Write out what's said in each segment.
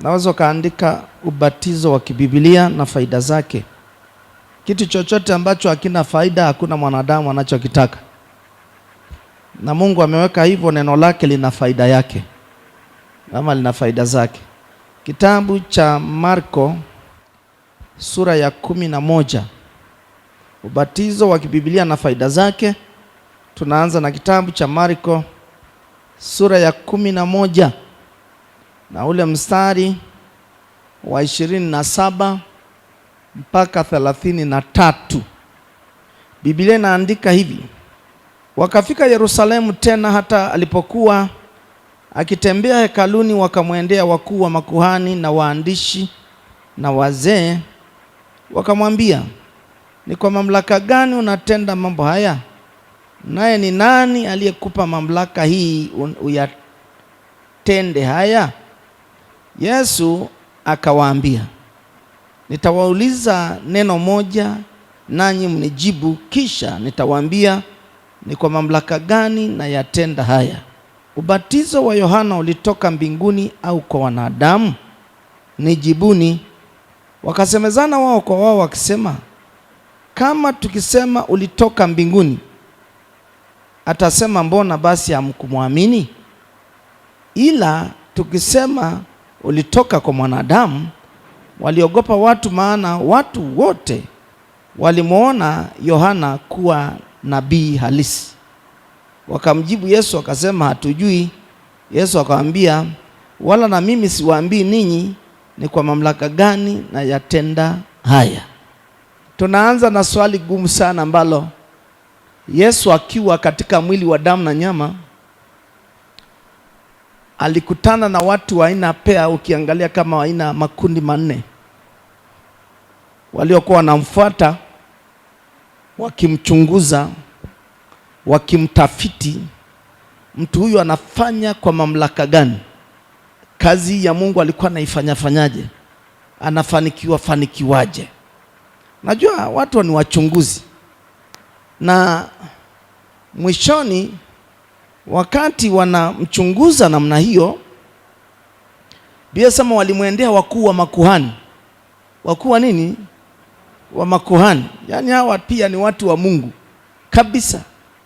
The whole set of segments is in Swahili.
Naweza ukaandika ubatizo wa kibibilia na faida zake. Kitu chochote ambacho hakina faida hakuna mwanadamu anachokitaka. Na Mungu ameweka hivyo, neno lake lina faida yake. Ama lina faida zake. Kitabu cha Marko sura ya 11. Ubatizo wa kibibilia na faida zake. Tunaanza na kitabu cha Marko sura ya 11 na ule mstari wa 27 mpaka 33. Biblia inaandika hivi: wakafika Yerusalemu tena, hata alipokuwa akitembea hekaluni, wakamwendea wakuu wa makuhani na waandishi na wazee, wakamwambia, ni kwa mamlaka gani unatenda mambo haya? Naye ni nani aliyekupa mamlaka hii uyatende haya? Yesu akawaambia, nitawauliza neno moja nanyi mnijibu, kisha nitawaambia ni kwa mamlaka gani na yatenda haya. Ubatizo wa Yohana ulitoka mbinguni au kwa wanadamu? Nijibuni. Wakasemezana wao kwa wao wakisema, kama tukisema ulitoka mbinguni, atasema mbona basi hamkumwamini? Ila tukisema ulitoka kwa mwanadamu, waliogopa watu, maana watu wote walimuona Yohana kuwa nabii halisi. Wakamjibu Yesu wakasema, hatujui. Yesu akamwambia, wala na mimi siwaambii ninyi ni kwa mamlaka gani na yatenda haya. Tunaanza na swali gumu sana ambalo Yesu akiwa katika mwili wa damu na nyama alikutana na watu wa aina pea, ukiangalia kama aina makundi manne waliokuwa wanamfuata, wakimchunguza, wakimtafiti mtu huyu anafanya kwa mamlaka gani, kazi ya Mungu alikuwa anaifanyaje, anafanikiwaje. Najua watu ni wachunguzi, na mwishoni wakati wanamchunguza namna hiyo, Biblia inasema walimwendea wakuu wa makuhani. Wakuu wa nini? Wa makuhani. Yaani hawa pia ni watu wa Mungu kabisa.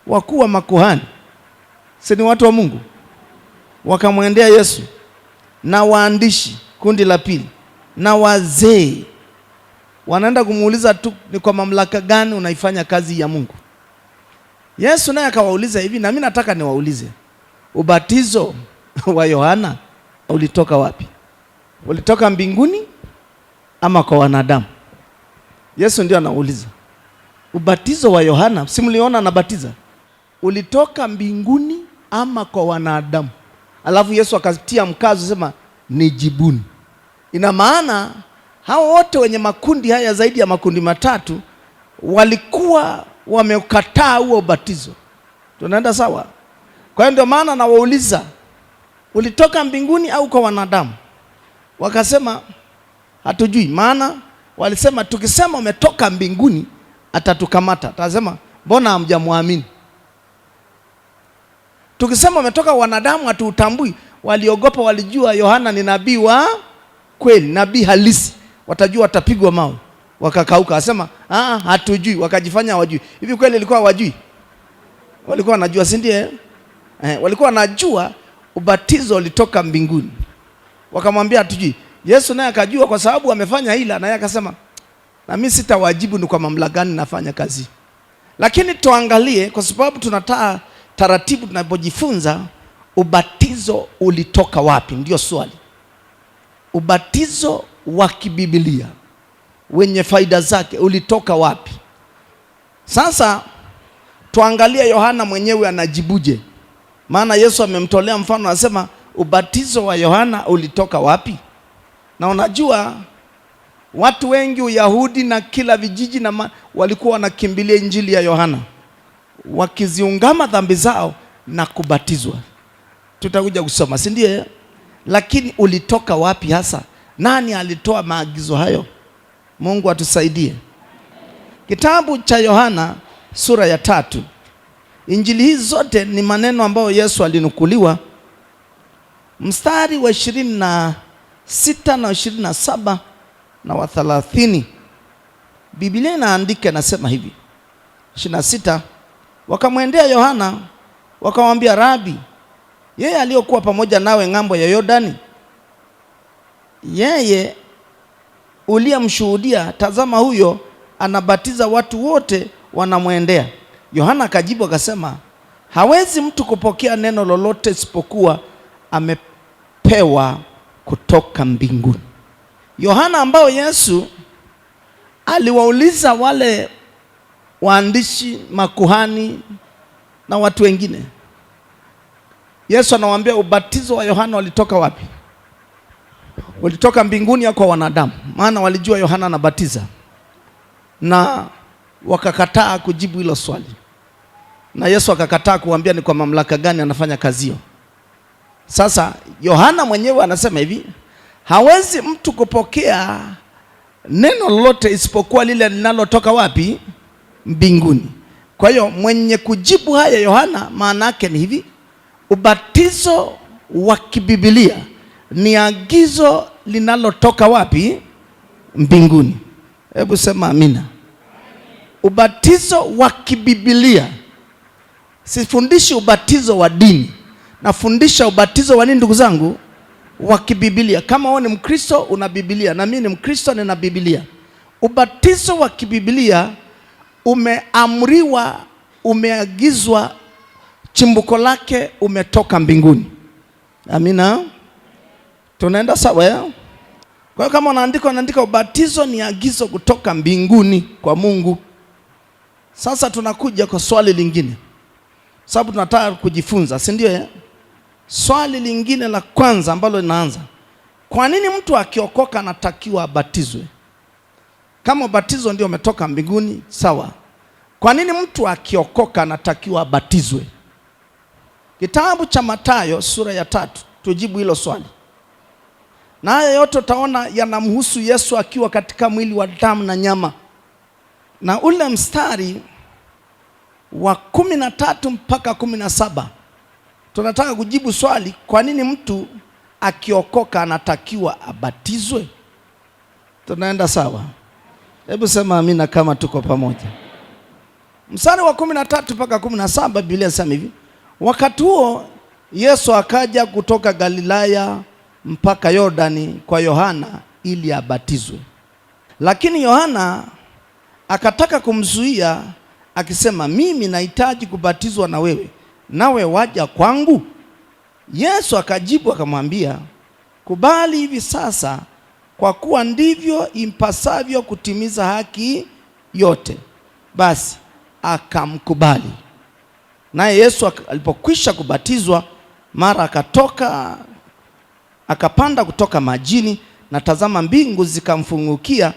Wakuu wa makuhani si ni watu wa Mungu? Wakamwendea Yesu na waandishi, kundi la pili, na wazee. Wanaenda kumuuliza tu, ni kwa mamlaka gani unaifanya kazi ya Mungu? Yesu naye akawauliza hivi, na mimi nataka niwaulize, ubatizo wa Yohana ulitoka wapi? Ulitoka mbinguni ama kwa wanadamu? Yesu ndio anauliza. Ubatizo wa Yohana, si mliona anabatiza, ulitoka mbinguni ama kwa wanadamu? Alafu Yesu akatia mkazo sema, nijibuni. Ina maana hao wote wenye makundi haya zaidi ya makundi matatu walikuwa wamekataa huo ubatizo. Tunaenda sawa? Kwa hiyo ndio maana nawauliza, ulitoka mbinguni au kwa wanadamu? Wakasema hatujui. Maana walisema tukisema umetoka mbinguni atatukamata. Atasema mbona hamjamwamini? Tukisema umetoka wanadamu hatuutambui. Waliogopa, walijua Yohana ni nabii wa kweli, nabii halisi. Watajua watapigwa mawe. Wakakauka, asema hatujui, wakajifanya hawajui. Hivi kweli ilikuwa hawajui? Walikuwa wanajua, si ndiye? Walikuwa wanajua ubatizo ulitoka mbinguni. Wakamwambia hatujui. Yesu naye akajua kwa sababu amefanya hila, na yeye akasema, na mimi sitawajibu ni kwa mamlaka gani nafanya kazi. Lakini tuangalie, kwa sababu tunataka taratibu tunapojifunza, ubatizo ulitoka wapi? Ndio swali. Ubatizo wa kibibilia wenye faida zake ulitoka wapi? Sasa tuangalie Yohana mwenyewe anajibuje. Maana Yesu amemtolea mfano, anasema ubatizo wa Yohana ulitoka wapi? Na unajua watu wengi Uyahudi na kila vijiji walikuwa wanakimbilia injili ya Yohana, wakiziungama dhambi zao na kubatizwa. Tutakuja kusoma, si ndiye? Lakini ulitoka wapi hasa? Nani alitoa maagizo hayo? Mungu atusaidie. Kitabu cha Yohana sura ya 3. Injili hizi zote ni maneno ambayo Yesu alinukuliwa. Mstari wa 6:27 na 30. Biblia inaandika, nasema hivi 26, wakamwendea Yohana wakamwambia, Rabi, yeye aliyokuwa pamoja nawe ng'ambo ya Yordani, yeye uliyemshuhudia, tazama huyo anabatiza, watu wote wanamwendea. Yohana akajibu akasema, hawezi mtu kupokea neno lolote isipokuwa amepewa kutoka mbinguni. Yohana ambao Yesu aliwauliza wale waandishi, makuhani na watu wengine, Yesu anawaambia, ubatizo wa Yohana walitoka wapi? Walitoka mbinguni au kwa wanadamu? Maana walijua Yohana anabatiza, na wakakataa kujibu hilo swali, na Yesu akakataa kuambia ni kwa mamlaka gani anafanya kazi hiyo. Sasa Yohana mwenyewe anasema hivi, hawezi mtu kupokea neno lolote isipokuwa lile linalotoka wapi? Mbinguni. Kwa hiyo mwenye kujibu haya Yohana, maana yake ni hivi, ubatizo wa kibibilia ni agizo linalotoka wapi? Mbinguni. Hebu sema amina. Ubatizo wa kibibilia. Sifundishi ubatizo wa dini, nafundisha ubatizo wa nini, ndugu zangu? Wa kibibilia. Kama wewe ni Mkristo una Biblia, na mimi ni Mkristo nina Biblia. Ubatizo wa kibibilia umeamriwa, umeagizwa, chimbuko lake umetoka mbinguni. Amina. Tunaenda sawa ya? Kwa hiyo kama unaandika ubatizo ni agizo kutoka mbinguni kwa Mungu. Sasa tunakuja kwa swali lingine, sababu tunataka kujifunza, si ndio? Swali lingine la kwanza ambalo linaanza, kwa nini mtu akiokoka anatakiwa abatizwe? Kama ubatizo ndio umetoka mbinguni, sawa. Kwa nini mtu akiokoka anatakiwa abatizwe? Kitabu cha Mathayo sura ya 3, tujibu hilo swali. Na haya yote utaona yanamhusu Yesu akiwa katika mwili wa damu na nyama. Na ule mstari wa 13 mpaka 17 tunataka kujibu swali, kwa nini mtu akiokoka anatakiwa abatizwe? Tunaenda sawa? Hebu sema amina kama tuko pamoja. Mstari wa 13 mpaka 17 Biblia inasema hivi, wakati huo Yesu akaja kutoka Galilaya mpaka Yordani kwa Yohana ili abatizwe. Lakini Yohana akataka kumzuia akisema, mimi nahitaji kubatizwa na wewe, nawe waja kwangu? Yesu akajibu akamwambia, kubali hivi sasa, kwa kuwa ndivyo impasavyo kutimiza haki yote. Basi akamkubali. Naye Yesu alipokwisha kubatizwa, mara akapanda kutoka majini, na tazama mbingu zikamfungukia,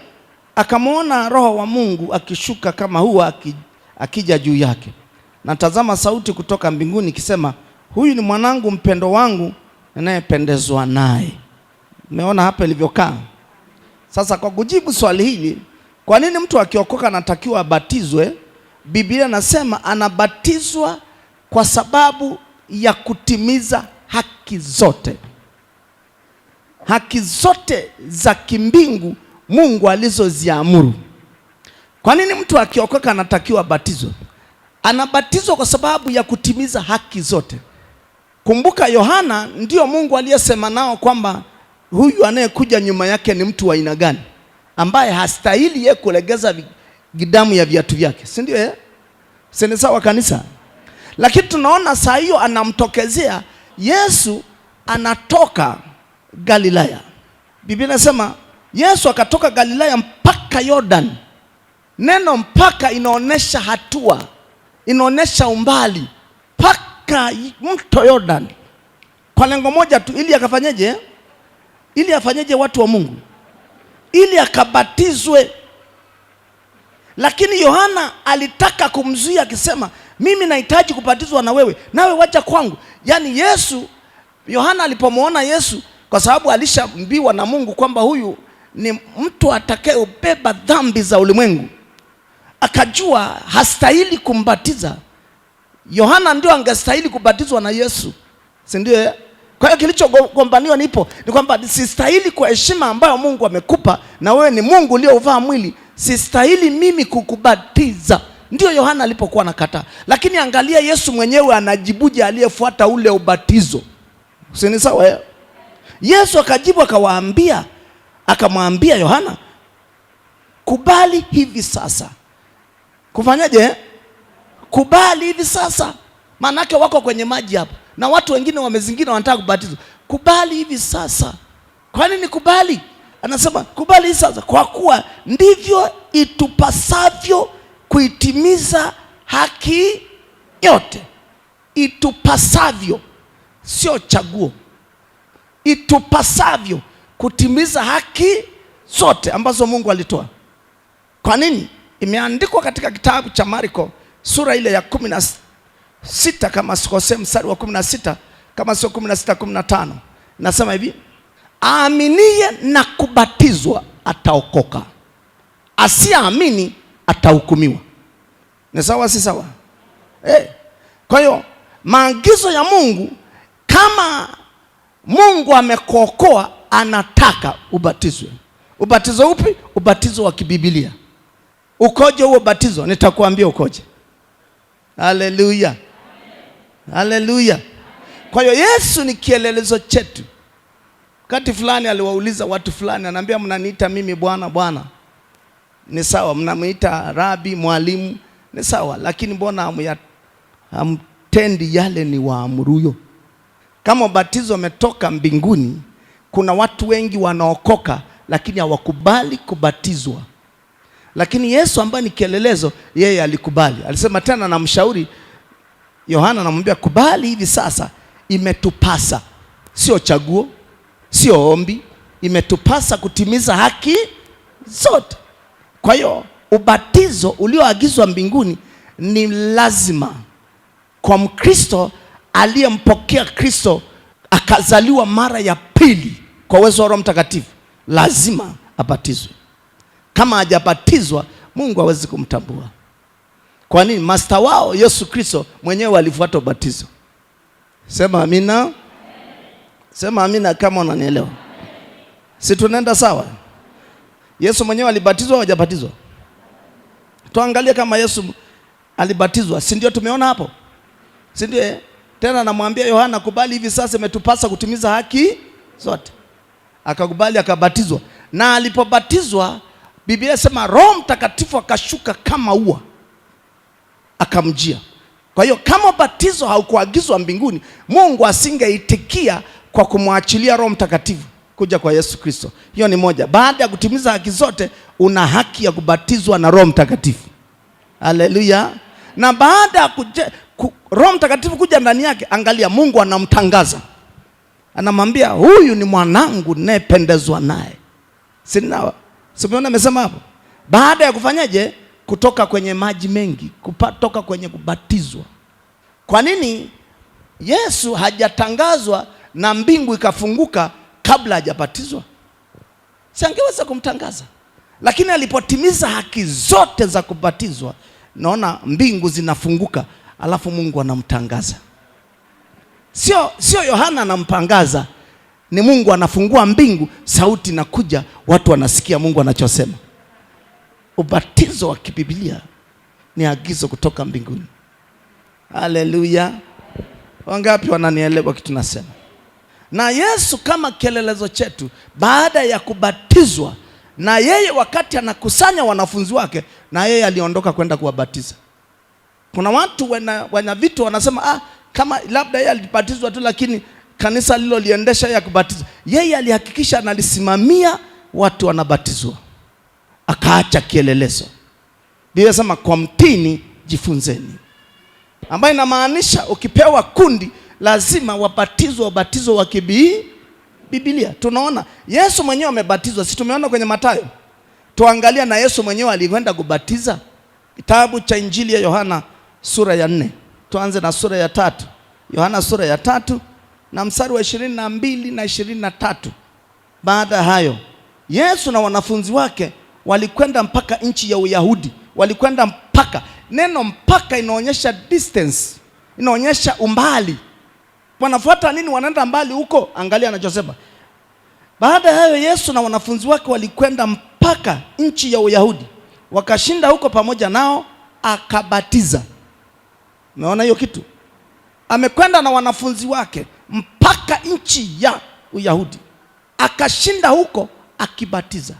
akamwona Roho wa Mungu akishuka kama hua akija juu yake. Na tazama sauti kutoka mbinguni ikisema, huyu ni mwanangu mpendo wangu ninayependezwa naye. Umeona hapa ilivyokaa? Sasa kwa kujibu swali hili, kwa nini mtu akiokoka anatakiwa abatizwe? Biblia nasema anabatizwa kwa sababu ya kutimiza haki zote. Haki zote za kimbingu Mungu alizoziamuru. Kwa nini mtu akiokoka anatakiwa abatizwe? Anabatizwa kwa sababu ya kutimiza haki zote. Kumbuka Yohana ndio Mungu aliyesema nao kwamba huyu anayekuja nyuma yake ni mtu wa aina gani, ambaye hastahili yeye kulegeza gidamu ya viatu vyake, si ndio? Si sawa kanisa? Lakini tunaona saa hiyo anamtokezea Yesu, anatoka Galilaya. Biblia inasema Yesu akatoka Galilaya mpaka Yordani. Neno mpaka inaonesha hatua, inaonesha umbali, mpaka mto Yordani, kwa lengo moja tu, ili akafanyeje? Ili afanyeje watu wa Mungu? Ili akabatizwe. Lakini Yohana alitaka kumzuia akisema, mimi nahitaji kubatizwa na wewe, nawe wacha kwangu. Yaani Yesu, Yohana alipomwona Yesu, kwa sababu alishaambiwa na Mungu kwamba huyu ni mtu atakayebeba dhambi za ulimwengu, akajua hastahili kumbatiza. Yohana ndio angestahili kubatizwa na Yesu, si ndio? Kwa hiyo kilichogombaniwa ni kwamba sistahili kwa heshima ambayo Mungu amekupa, na wewe ni Mungu uliovaa mwili, sistahili mimi kukubatiza. Ndio Yohana alipokuwa nakataa. Lakini angalia Yesu mwenyewe anajibuje aliyefuata ule ubatizo. Usini sawa? Yesu akajibu akamwambia Yohana, kubali hivi sasa. Kufanyaje? Kubali hivi sasa. Maanake wako kwenye maji hapa na watu wengine wamezingira wanataka kubatizwa. Kubali hivi sasa. Kwa nini kubali? Anasema kubali hivi sasa kwa kuwa ndivyo itupasavyo kuitimiza haki yote. Itupasavyo, sio chaguo. Itupasavyo kutimiza haki zote ambazo Mungu alitoa. Kwa nini? Imeandikwa katika kitabu cha Marko sura ile ya 16 kama sikosea mstari wa 16, kama sio 16 15. Nasema hivi, aaminie na kubatizwa ataokoka, asiamini atahukumiwa. Ni sawa si sawa? Kwa hiyo maagizo ya Mungu, kama Mungu amekuokoa anataka ubatizwe. Ubatizo upi? Ubatizo wa kiBiblia. Ukoje huo ubatizo? Nitakuambia ukoje. Haleluya. Haleluya. Kwa hiyo Yesu ni kielelezo chetu. Wakati fulani aliwauliza watu fulani, anaambia mnaniita mimi Bwana Bwana. Ni sawa, mnamuita Rabi, mwalimu, ni sawa, lakini mbona hamtendi yale ni waamuruyo? Kama ubatizo umetoka mbinguni, kuna watu wengi wanaokoka lakini hawakubali kubatizwa. Lakini Yesu ambaye ni kielelezo, yeye alikubali. Alisema tena, na mshauri Yohana anamwambia, kubali hivi sasa, imetupasa. Sio chaguo, sio ombi, imetupasa kutimiza haki zote. Kwa hiyo ubatizo ulioagizwa mbinguni ni lazima kwa Mkristo aliyempokea Kristo akazaliwa mara ya pili kwa uwezo wa Roho Mtakatifu, lazima abatizwe. Kama hajabatizwa, Mungu hawezi kumtambua. Kwa nini? Master wao Yesu Kristo mwenyewe alifuata ubatizo. Sema amina. Sema amina kama unanielewa. Si tunaenda sawa? Yesu mwenyewe alibatizwa au hajabatizwa? Tuangalie kama Yesu alibatizwa. Si ndio tumeona hapo? Si ndio? Tena anamwambia Yohana, kubali hivi sasa, imetupasa kutimiza haki zote. Akakubali, akabatizwa. Na alipobatizwa, Biblia inasema Roho Mtakatifu akashuka kama ua akamjia. Kwa hiyo kama batizo haukuagizwa mbinguni, Mungu asingeitikia kwa kumwachilia Roho Mtakatifu kuja kwa Yesu Kristo. Hiyo ni moja. Baada ya kutimiza haki zote, una haki ya kubatizwa na Roho Mtakatifu. Haleluya. Na baada ya Roho Mtakatifu kuja ndani yake, angalia, Mungu anamtangaza. Anamwambia, huyu ni mwanangu ninayependezwa naye. Simeona amesema hapo. Baada ya kufanyaje? Kutoka kwenye maji mengi, kutoka kwenye kubatizwa. Kwa nini Yesu hajatangazwa na mbingu ikafunguka kabla hajabatizwa? Si angeweza kumtangaza. Lakini alipotimiza haki zote za kubatizwa, naona mbingu zinafunguka, alafu Mungu anamtangaza. Sio Yohana anampangaza, ni Mungu anafungua mbingu, sauti inakuja, watu wanasikia Mungu anachosema. Ubatizo wa kiBiblia ni agizo kutoka mbinguni. Haleluya. Wangapi wananielewa kitu nasema? Na Yesu kama kielelezo chetu, baada ya kubatizwa, na yeye wakati anakusanya wanafunzi wake, na yeye aliondoka kwenda kuwabatiza. Kuna watu wana vitu wanasema, kama labda yeye alibatizwa tu, lakini kanisa lilo liendesha yeye kubatiza. Yeye alihakikisha analisimamia watu wanabatizwa, akaacha kielelezo. Biblia inasema kwa mtini jifunzeni, ambayo inamaanisha ukipewa kundi lazima wabatizwe ubatizo wa kiBiblia. Tunaona Yesu mwenyewe amebatizwa, si tumeona kwenye Mathayo? Tuangalia na Yesu mwenyewe alikwenda kubatiza. Kitabu cha Injili ya Yohana sura ya 4. Tuanze na sura ya 3. Yohana sura ya 3 na mstari wa 22 na 23. Baada ya hayo, Yesu na wanafunzi wake walikwenda mpaka nchi ya Uyahudi. Walikwenda mpaka, neno mpaka inaonyesha distance, inaonyesha umbali. Wanafuata nini? Wanaenda mbali huko. Angalia anachosema. Baada ya hayo Yesu na wanafunzi wake walikwenda mpaka nchi ya Uyahudi, wakashinda huko pamoja nao, akabatiza. Umeona hiyo kitu? Amekwenda na wanafunzi wake mpaka nchi ya Uyahudi, akashinda huko akibatiza.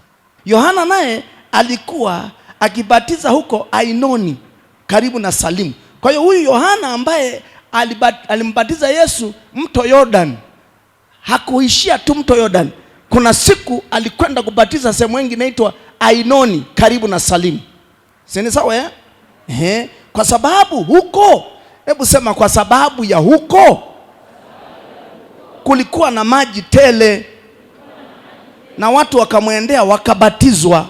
Yohana naye alikuwa akibatiza huko Ainoni karibu na Salimu. Kwa hiyo huyu Yohana ambaye alimbatiza Yesu mto Yordan, hakuishia tu mto Yordan. Kuna siku alikwenda kubatiza sehemu nyingine inaitwa Ainoni karibu na Salimu. Si ni sawa Kwa sababu huko, hebu sema, kwa sababu ya huko kulikuwa na maji tele, na watu wakamwendea wakabatizwa.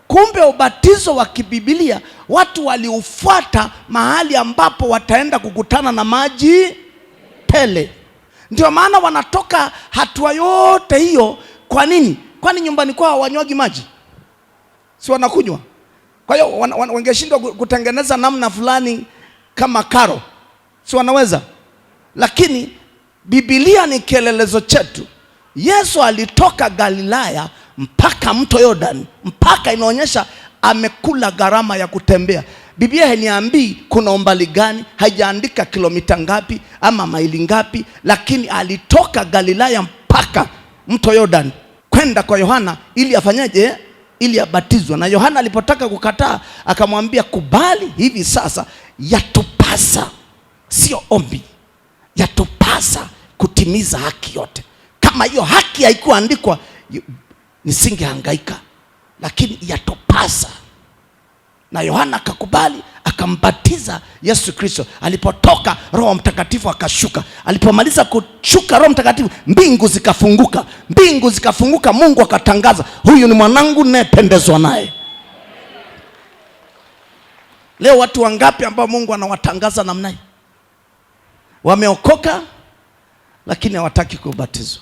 Kumbe ubatizo wa kibibilia watu waliufuata mahali ambapo wataenda kukutana na maji tele. Ndio maana wanatoka hatua yote hiyo. Kwa nini? Kwani nyumbani kwao hawanyagi maji? Si wanakunywa? Kwa hiyo wangeshindwa kutengeneza namna fulani kama karo? Si wanaweza? Lakini Biblia ni kielelezo chetu. Yesu alitoka Galilaya mpaka mto Yordan, mpaka inaonyesha amekula gharama ya kutembea. Biblia hainiambii kuna umbali gani, haijaandika kilomita ngapi ama maili ngapi, lakini alitoka Galilaya mpaka mto Yordan kwenda kwa Yohana ili afanyaje? Ili abatizwe. Na Yohana alipotaka kukataa, akamwambia, kubali hivi sasa, yatupasa, sio ombi, yatupasa kutimiza haki yote. Kama hiyo haki haikuandikwa nisingehangaika, lakini yatupasa. Na Yohana akakubali, akambatiza Yesu Kristo. Alipotoka, Roho Mtakatifu akashuka. Alipomaliza kushuka Roho Mtakatifu, mbingu zikafunguka. Mbingu zikafunguka, Mungu akatangaza, huyu ni mwanangu ninayependezwa naye. Leo watu wangapi ambao Mungu anawatangaza namna hii? Wameokoka lakini hawataki kubatizwa.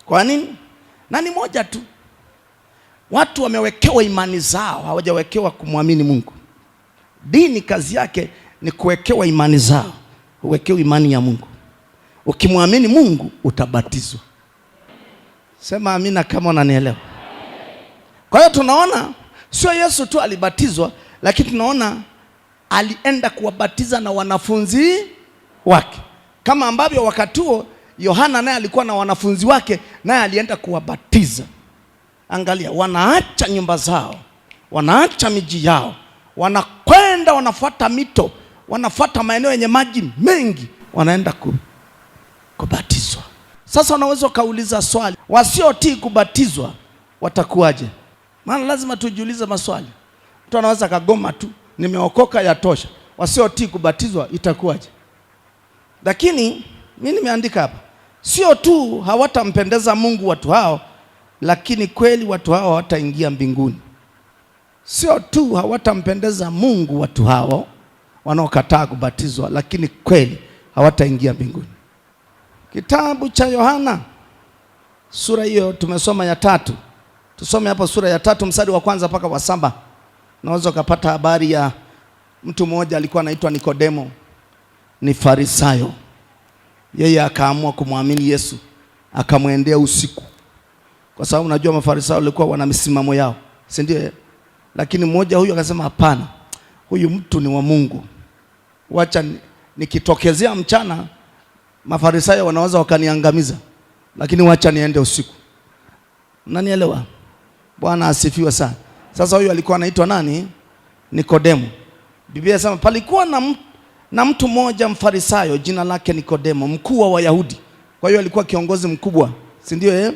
Kwa nini? Na ni moja tu. Watu wamewekewa imani zao, hawajawekewa kumwamini Mungu. Dini kazi yake ni kuwekewa imani zao, uwekewe imani ya Mungu. Ukimwamini Mungu utabatizwa. Sema amina kama unanielewa. Kwa hiyo tunaona sio Yesu tu alibatizwa, lakini tunaona alienda kuwabatiza na wanafunzi wake. Kama ambavyo wakati huo Yohana naye alikuwa na wanafunzi wake, naye alienda kuwabatiza. Angalia, wanaacha nyumba zao, wanaacha miji yao, wanakwenda wanafuata mito, wanafuata maeneo yenye maji mengi, wanaenda kubatizwa. Sasa unaweza kauliza swali, wasiotii kubatizwa watakuwaje? Maana lazima tujiulize maswali. Mtu anaweza kagoma tu, nimeokoka yatosha. Wasiotii kubatizwa itakuwaje? Lakini mimi nimeandika hapa, sio tu hawatampendeza Mungu watu hao, lakini kweli watu hao hawataingia mbinguni. Sio tu hawatampendeza Mungu watu hao wanaokataa kubatizwa, lakini kweli hawataingia mbinguni. Kitabu cha Yohana sura hiyo tumesoma ya 3. Tusome hapo sura ya 3 mstari wa 1 mpaka wa 7. Naweza kupata habari ya mtu mmoja alikuwa anaitwa Nikodemo, ni Farisayo. Yeye akaamua kumwamini Yesu, akamwendea usiku. Kwa sababu unajua Mafarisayo walikuwa wana misimamo yao, si ndio? Lakini mmoja huyu akasema, hapana, huyu mtu ni wa Mungu. Wacha nikitokezea mchana Mafarisayo wanaweza wakaniangamiza, lakini wacha niende usiku. Unanielewa? Bwana asifiwe sana. Sasa huyu alikuwa anaitwa nani? Nikodemo. Biblia inasema palikuwa na mtu mmoja Mfarisayo, jina lake Nikodemo, mkuu wa Wayahudi. Kwa hiyo alikuwa kiongozi mkubwa, si ndio?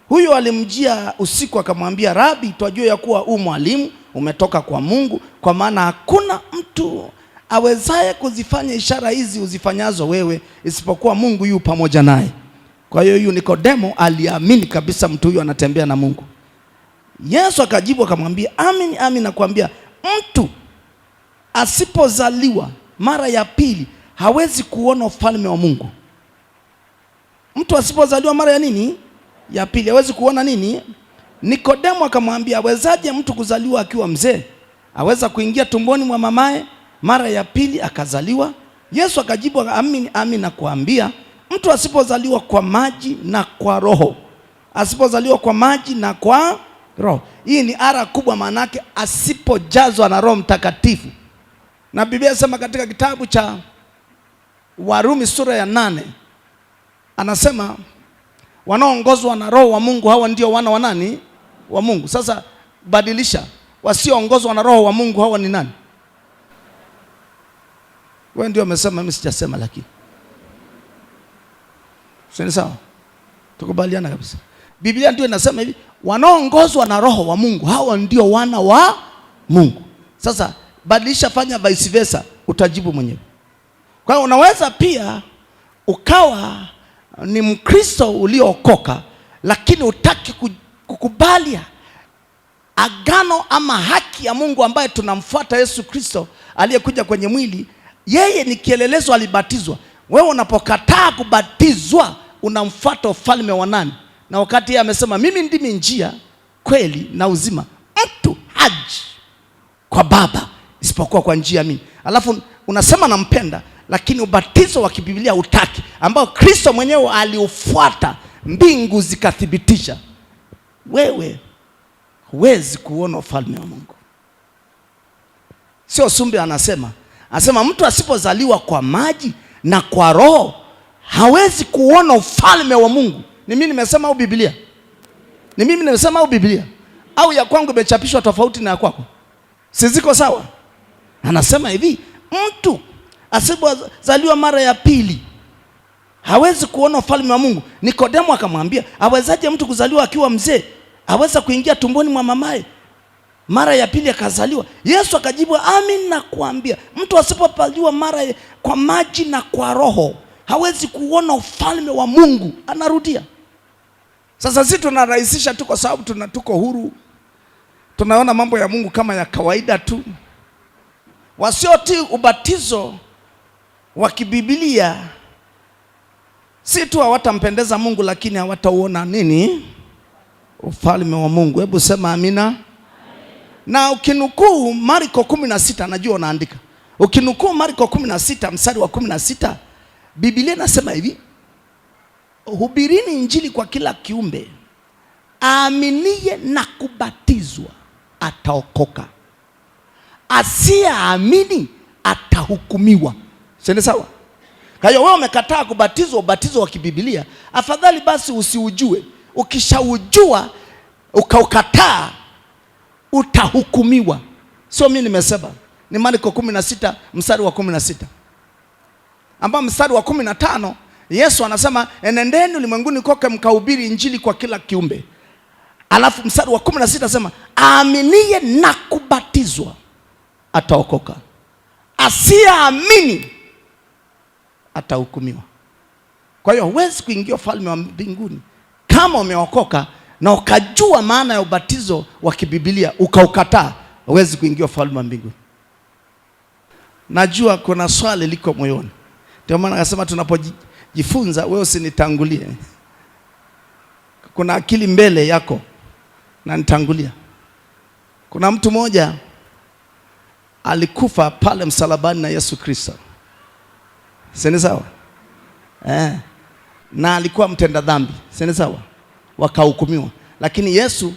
Huyo alimjia usiku akamwambia, Rabi, twajua ya kuwa mwalimu umetoka kwa Mungu, kwa maana hakuna mtu awezaye kuzifanya ishara hizi uzifanyazo wewe, isipokuwa Mungu yu pamoja naye. Kwa hiyo huyu Nikodemo aliamini kabisa mtu huyu anatembea na Mungu. Yesu akajibu akamwambia, amin amin nakwambia, mtu asipozaliwa mara ya pili hawezi kuona ufalme wa Mungu. Mtu asipozaliwa mara ya nini? Ya pili hawezi kuona nini? Nikodemo akamwambia, awezaje mtu kuzaliwa akiwa mzee? Aweza kuingia tumboni mwa mamaye mara ya pili akazaliwa. Yesu akajibu, amin, amin nakuambia, mtu asipozaliwa kwa maji na kwa roho, asipozaliwa kwa maji na kwa roho. Hii ni ara kubwa, maana yake asipojazwa na Roho Mtakatifu. Na Biblia inasema katika kitabu cha Warumi sura ya 8, anasema wanaoongozwa na Roho wa Mungu hawa ndio wana wa nani? Wa Mungu. Sasa badilisha, wasioongozwa na Roho wa Mungu hawa ni nani? Wewe ndio umesema, mimi sijasema. Lakini sio sawa, tukubaliana kabisa. Biblia ndio inasema hivi, wanaoongozwa na Roho wa Mungu hawa ndio wana wa Mungu. Sasa badilisha, fanya vice versa, utajibu mwenyewe. Kwa hiyo unaweza pia ukawa ni Mkristo uliookoka, lakini utaki kukubali agano ama haki ya Mungu ambaye tunamfuata Yesu Kristo aliyekuja kwenye mwili. Yeye ni kielelezo, alibatizwa. Wewe unapokataa kubatizwa unamfuata ufalme wa nani? Na wakati yeye amesema mimi ndimi njia, kweli na uzima, mtu haji kwa Baba isipokuwa kwa njia mimi. Alafu unasema nampenda, lakini ubatizo wa kibiblia utaki, ambao Kristo mwenyewe aliufuata, mbingu zikathibitisha. Wewe huwezi kuona ufalme wa Mungu. Sio Sumbe anasema mtu asipozaliwa kwa maji na kwa roho hawezi kuona ufalme wa Mungu. Ni mimi nimesema au Biblia? Ni mimi nimesema au Biblia? Au ya kwangu imechapishwa tofauti na ya kwako? Si ziko sawa? Anasema hivi, mtu asipozaliwa mara ya pili hawezi kuona ufalme wa Mungu. Nikodemo akamwambia, awezaje mtu kuzaliwa akiwa mzee? Aweza kuingia tumboni mwa mamaye mara ya pili akazaliwa? Yesu akajibu, amin nakuambia, mtu asipozaliwa mara kwa maji na kwa roho hawezi kuona ufalme wa Mungu. Anarudia. Sasa sisi tunarahisisha tu kwa sababu tuko huru, tunaona mambo ya Mungu kama ya kawaida tu. Wasiotii ubatizo wa kibiblia si tu hawatampendeza Mungu, lakini hawatauona nini? Ufalme wa Mungu. Hebu sema amina. Amen. Na ukinukuu Marko 16, najua unaandika. Ukinukuu Marko 16 mstari wa 16, Biblia inasema hivi, hubirini injili kwa kila kiumbe, aaminie na kubatizwa ataokoka, asiyeamini atahukumiwa. Sio sawa? Kwa hiyo wewe umekataa kubatizwa ubatizo wa kibiblia, afadhali basi usiujue. Ukishaujua ukaukataa utahukumiwa. Sio mimi nimesema, ni Marko 16 mstari wa 16, ambao mstari wa 15 Yesu anasema enendeni ulimwenguni kote mkahubiri injili kwa kila kiumbe. Alafu mstari wa 16 anasema aaminie na kubatizwa ataokoka, asiyeamini atahukumiwa. Kwa hiyo huwezi kuingia ufalme wa mbinguni kama umeokoka na ukajua maana ya ubatizo wa kibiblia ukaukataa. Huwezi kuingia ufalme wa mbinguni. Najua kuna swali liko moyoni, ndio maana nasema tunapojifunza wewe usinitangulie. Kuna akili mbele yako na nitangulia. Kuna mtu mmoja alikufa pale msalabani na Yesu Kristo. Sio sawa? Na alikuwa mtenda dhambi. Sio sawa? Wakahukumiwa. Lakini Yesu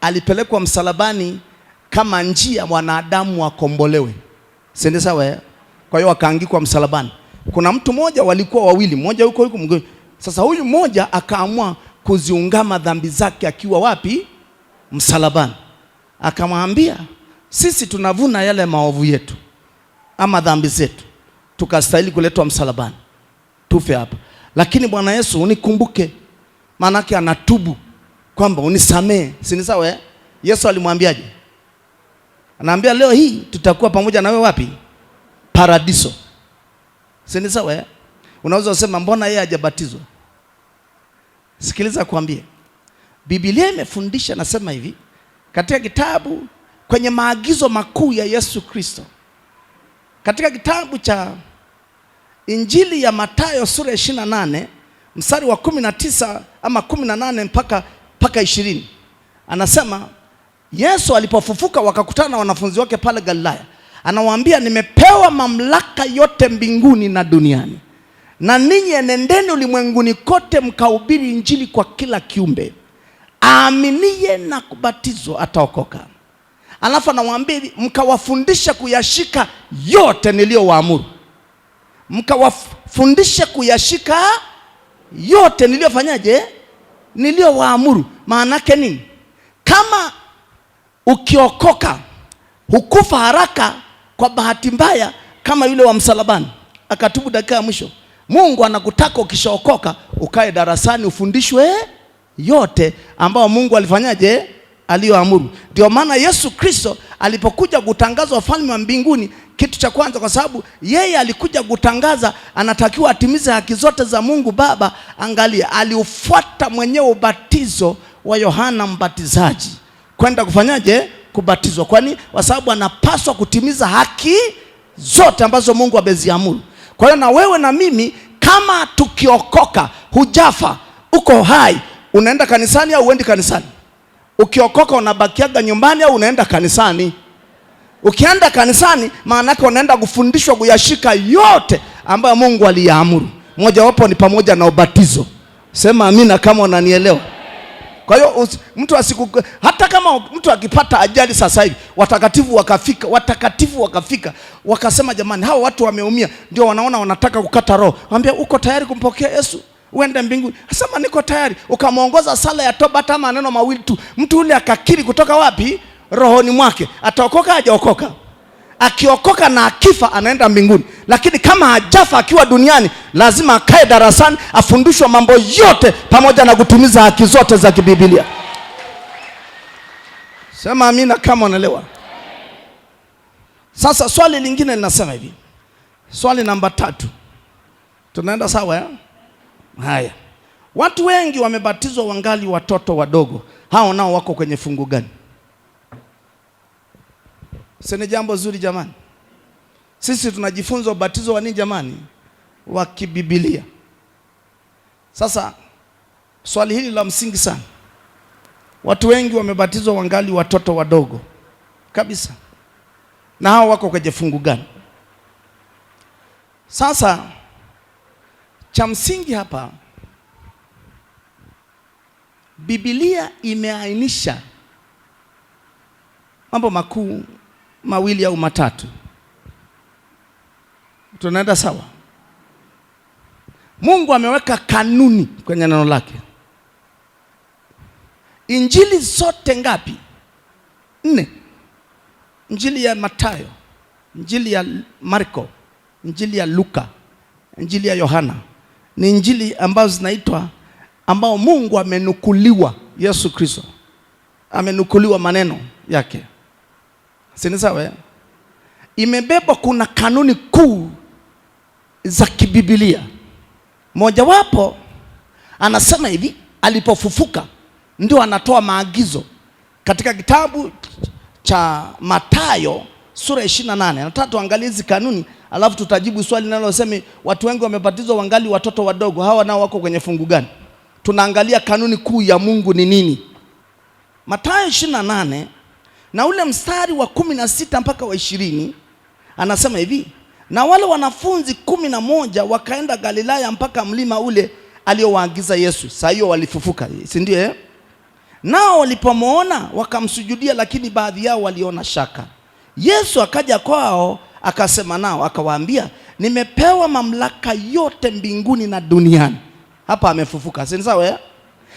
alipelekwa msalabani kama njia wanadamu wakombolewe. Sio sawa? Kwa hiyo akaangikwa msalabani. Kuna mtu mmoja, walikuwa wawili, mmoja yuko mwingine. Sasa huyu mmoja akaamua kuziungama dhambi zake akiwa wapi? Msalabani. Akamwambia, sisi tunavuna yale maovu yetu ama dhambi zetu, tukastahili kuletwa msalabani tufe hapa, lakini Bwana Yesu unikumbuke. Maana yake anatubu kwamba unisamee. Si sawa? Yesu alimwambiaje? Anaambia leo hii tutakuwa pamoja na wewe wapi? Paradiso. Si sawa? Unaweza kusema mbona yeye hajabatizwa? Sikiliza kuambie, Biblia imefundisha, nasema hivi katika kitabu, kwenye maagizo makuu ya Yesu Kristo, katika kitabu cha Injili ya Mathayo sura 28 mstari wa 19 ama 18 mpaka 20, anasema Yesu alipofufuka wakakutana na wanafunzi wake pale Galilaya. anawaambia nimepewa mamlaka yote mbinguni na duniani, na ninyi enendeni ulimwenguni kote mkahubiri injili kwa kila kiumbe. Aaminiye na kubatizwa ataokoka. Alafu anawaambia mkawafundisha kuyashika yote niliyowaamuru. Mkawafundisha kuyashika yote niliyofanyaje? Niliyowaamuru. Maana yake nini? Kama ukiokoka hukufa haraka kwa bahati mbaya kama yule wa msalabani akatubu dakika ya mwisho, Mungu anakutaka ukishaokoka ukae darasani ufundishwe yote ambao Mungu alifanyaje? Aliyoamuru. Ndio maana Yesu Kristo alipokuja kutangaza ufalme wa mbinguni, kitu cha kwanza, kwa sababu yeye alikuja kutangaza anatakiwa atimize haki zote za Mungu Baba. Angalia, aliufuata mwenyewe ubatizo wa Yohana Mbatizaji kwenda kufanyaje? Kubatizwa. Kwani kwa sababu anapaswa kutimiza haki zote ambazo Mungu ameziamuru. Kwa hiyo na wewe na mimi kama tukiokoka, hujafa, uko hai, unaenda kanisani au uendi kanisani? Ukiokoka unabakiaga nyumbani au unaenda kanisani? Ukienda kanisani maana yake unaenda kufundishwa kuyashika yote ambayo Mungu aliyaamuru. Moja wapo ni pamoja na ubatizo. Sema amina kama unanielewa. Kwa hiyo hata kama mtu akipata ajali sasa hivi, watakatifu wakafika wakasema jamani, hawa watu wameumia, ndio wanaona wanataka kukata roho. Mwambie uko tayari kumpokea Yesu uende mbinguni? Asema niko tayari. Ukamwongoza sala ya toba, hata maneno mawili tu, mtu ule akakiri kutoka wapi? Rohoni mwake. Ataokoka hajaokoka? Akiokoka na akifa anaenda mbinguni. Lakini kama hajafa akiwa duniani, lazima akae darasani afundishwe mambo yote pamoja na kutimiza haki zote za kibiblia. Sema amina kama unaelewa. Sasa swali lingine linasema hivi. Swali namba 3. Tunaenda sawa ya? Haya. Watu wengi wamebatizwa wangali watoto wadogo. Hao nao wako kwenye fungu gani? Sene jambo zuri jamani. Sisi tunajifunza ubatizo wa nini jamani? Wa kibiblia. Sasa swali hili la msingi sana. Watu wengi wamebatizwa wangali watoto wadogo kabisa. Na hao wako kwenye fungu gani? Sasa cha msingi hapa, Biblia imeainisha mambo makuu mawili au matatu. Tunaenda sawa? Mungu ameweka kanuni kwenye neno lake. Injili zote ngapi? 4. Injili ya Mathayo, Injili ya Marko, Injili ya Luka, Injili ya Yohana ni injili ambazo zinaitwa, ambao Mungu amenukuliwa, Yesu Kristo amenukuliwa maneno yake. Si sawa? Imebeba, kuna kanuni kuu za kibiblia. Mojawapo anasema hivi, alipofufuka ndio anatoa maagizo katika kitabu cha Mathayo sura 28. Nataka tuangalie hizi kanuni, alafu tutajibu swali linalosema watu wengi wamebatizwa wangali watoto wadogo. Hawa nao wako kwenye fungu gani? Tunaangalia kanuni kuu ya Mungu ni nini. Mathayo 28 na ule mstari wa 16 mpaka wa 20 anasema hivi, na wale wanafunzi 11 wakaenda Galilaya mpaka mlima ule aliowaagiza Yesu. Saa hiyo walifufuka, si ndio? Nao walipomwona wakamsujudia, lakini baadhi yao waliona shaka. Yesu akaja kwao akasema nao akawaambia, nimepewa mamlaka yote mbinguni na duniani. Hapa amefufuka, si sawa?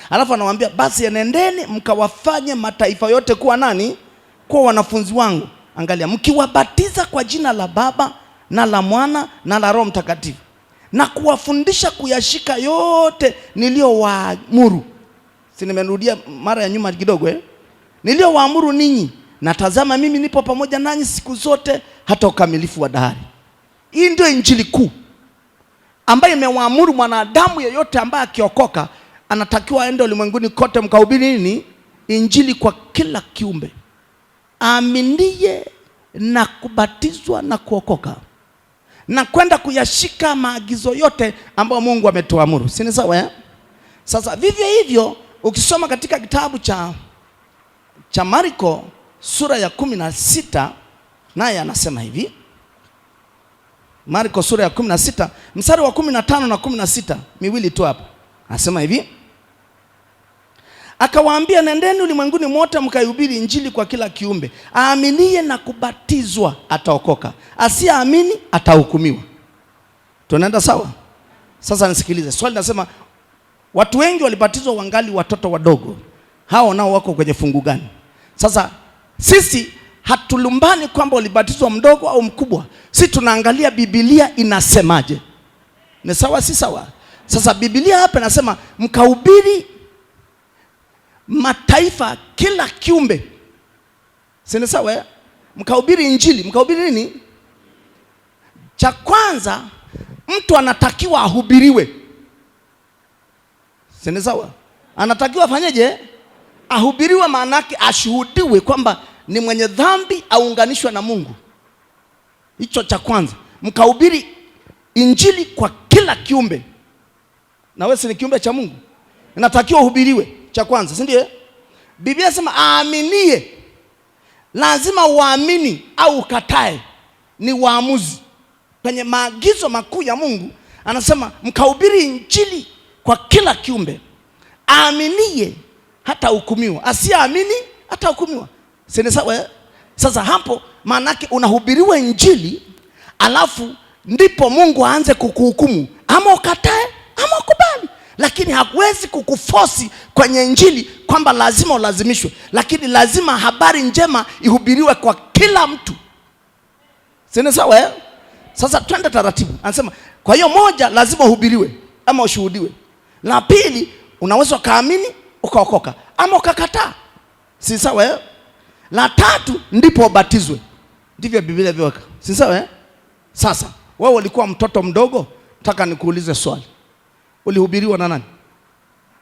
Alafu anawaambia basi enendeni mkawafanye mataifa yote kuwa nani? Kuwa wanafunzi wangu. Angalia, mkiwabatiza kwa jina la Baba na la Mwana na la Roho Mtakatifu, na kuwafundisha kuyashika yote niliyowaamuru. Si nimerudia mara ya nyuma kidogo niliyowaamuru ninyi, na tazama mimi nipo pamoja nanyi siku zote hata ukamilifu wa dahari. Hii ndio injili kuu ambayo imewaamuru mwanadamu yeyote ambaye akiokoka anatakiwa aende ulimwenguni kote mkahubiri nini? Injili kwa kila kiumbe. Aaminie na kubatizwa na kuokoka na kwenda kuyashika maagizo yote ambayo Mungu ametuamuru. Si ni sawa? Sasa vivyo hivyo ukisoma katika kitabu cha Marko sura ya 16 naye anasema hivi, Marko sura ya 16 mstari wa 15 na 16, miwili tu hapa. Anasema hivi, akawaambia, nendeni ulimwenguni mote mkaihubiri injili kwa kila kiumbe. Aaminie na kubatizwa ataokoka, asiyeamini atahukumiwa. Tunaenda sawa? Sasa nisikilize. Swali nasema, watu wengi walibatizwa wangali watoto wadogo. Hao nao wako kwenye fungu gani? Sasa sisi hatulumbani kwamba walibatizwa mdogo au mkubwa. Sisi tunaangalia Biblia inasemaje. Ni sawa si sawa? Sasa Biblia hapa inasema mkahubiri mataifa kila kiumbe. Si sawa? Mkahubiri injili. Mkahubiri nini? Cha kwanza, mtu anatakiwa ahubiriwe. Si sawa? Anatakiwa afanyeje? Ahubiriwe, maana yake ashuhudiwe kwamba ni mwenye dhambi, aunganishwe na Mungu. Hicho cha kwanza. Mkahubiri injili kwa kila kiumbe. Na wewe si ni kiumbe cha Mungu? Inatakiwa uhubiriwe, cha kwanza, si ndiye? Biblia inasema aaminie. Lazima uamini au ukatae, ni waamuzi. Kwenye maagizo makuu ya Mungu anasema mkahubiri injili kwa kila kiumbe. Aaminie hata hukumiwa, asiyeamini hata hukumiwa. Si sawa? Sasa hapo maana yake unahubiriwa injili, alafu ndipo Mungu aanze kukuhukumu, ama ukatae ama ukubali. Lakini hawezi kukuforce kwenye injili kwamba lazima ulazimishwe, lakini lazima habari njema ihubiriwe kwa kila mtu. Si sawa? Sasa twende taratibu. Anasema kwa hiyo, moja, lazima uhubiriwe ama ushuhudiwe. La pili, unaweza kaamini ukaokoka ama ukakataa. Si sawa? La tatu, ndipo ubatizwe. Ndivyo Biblia inaweka. Si sawa? Sasa wewe ulikuwa mtoto mdogo, nataka nikuulize swali. Ulihubiriwa na nani?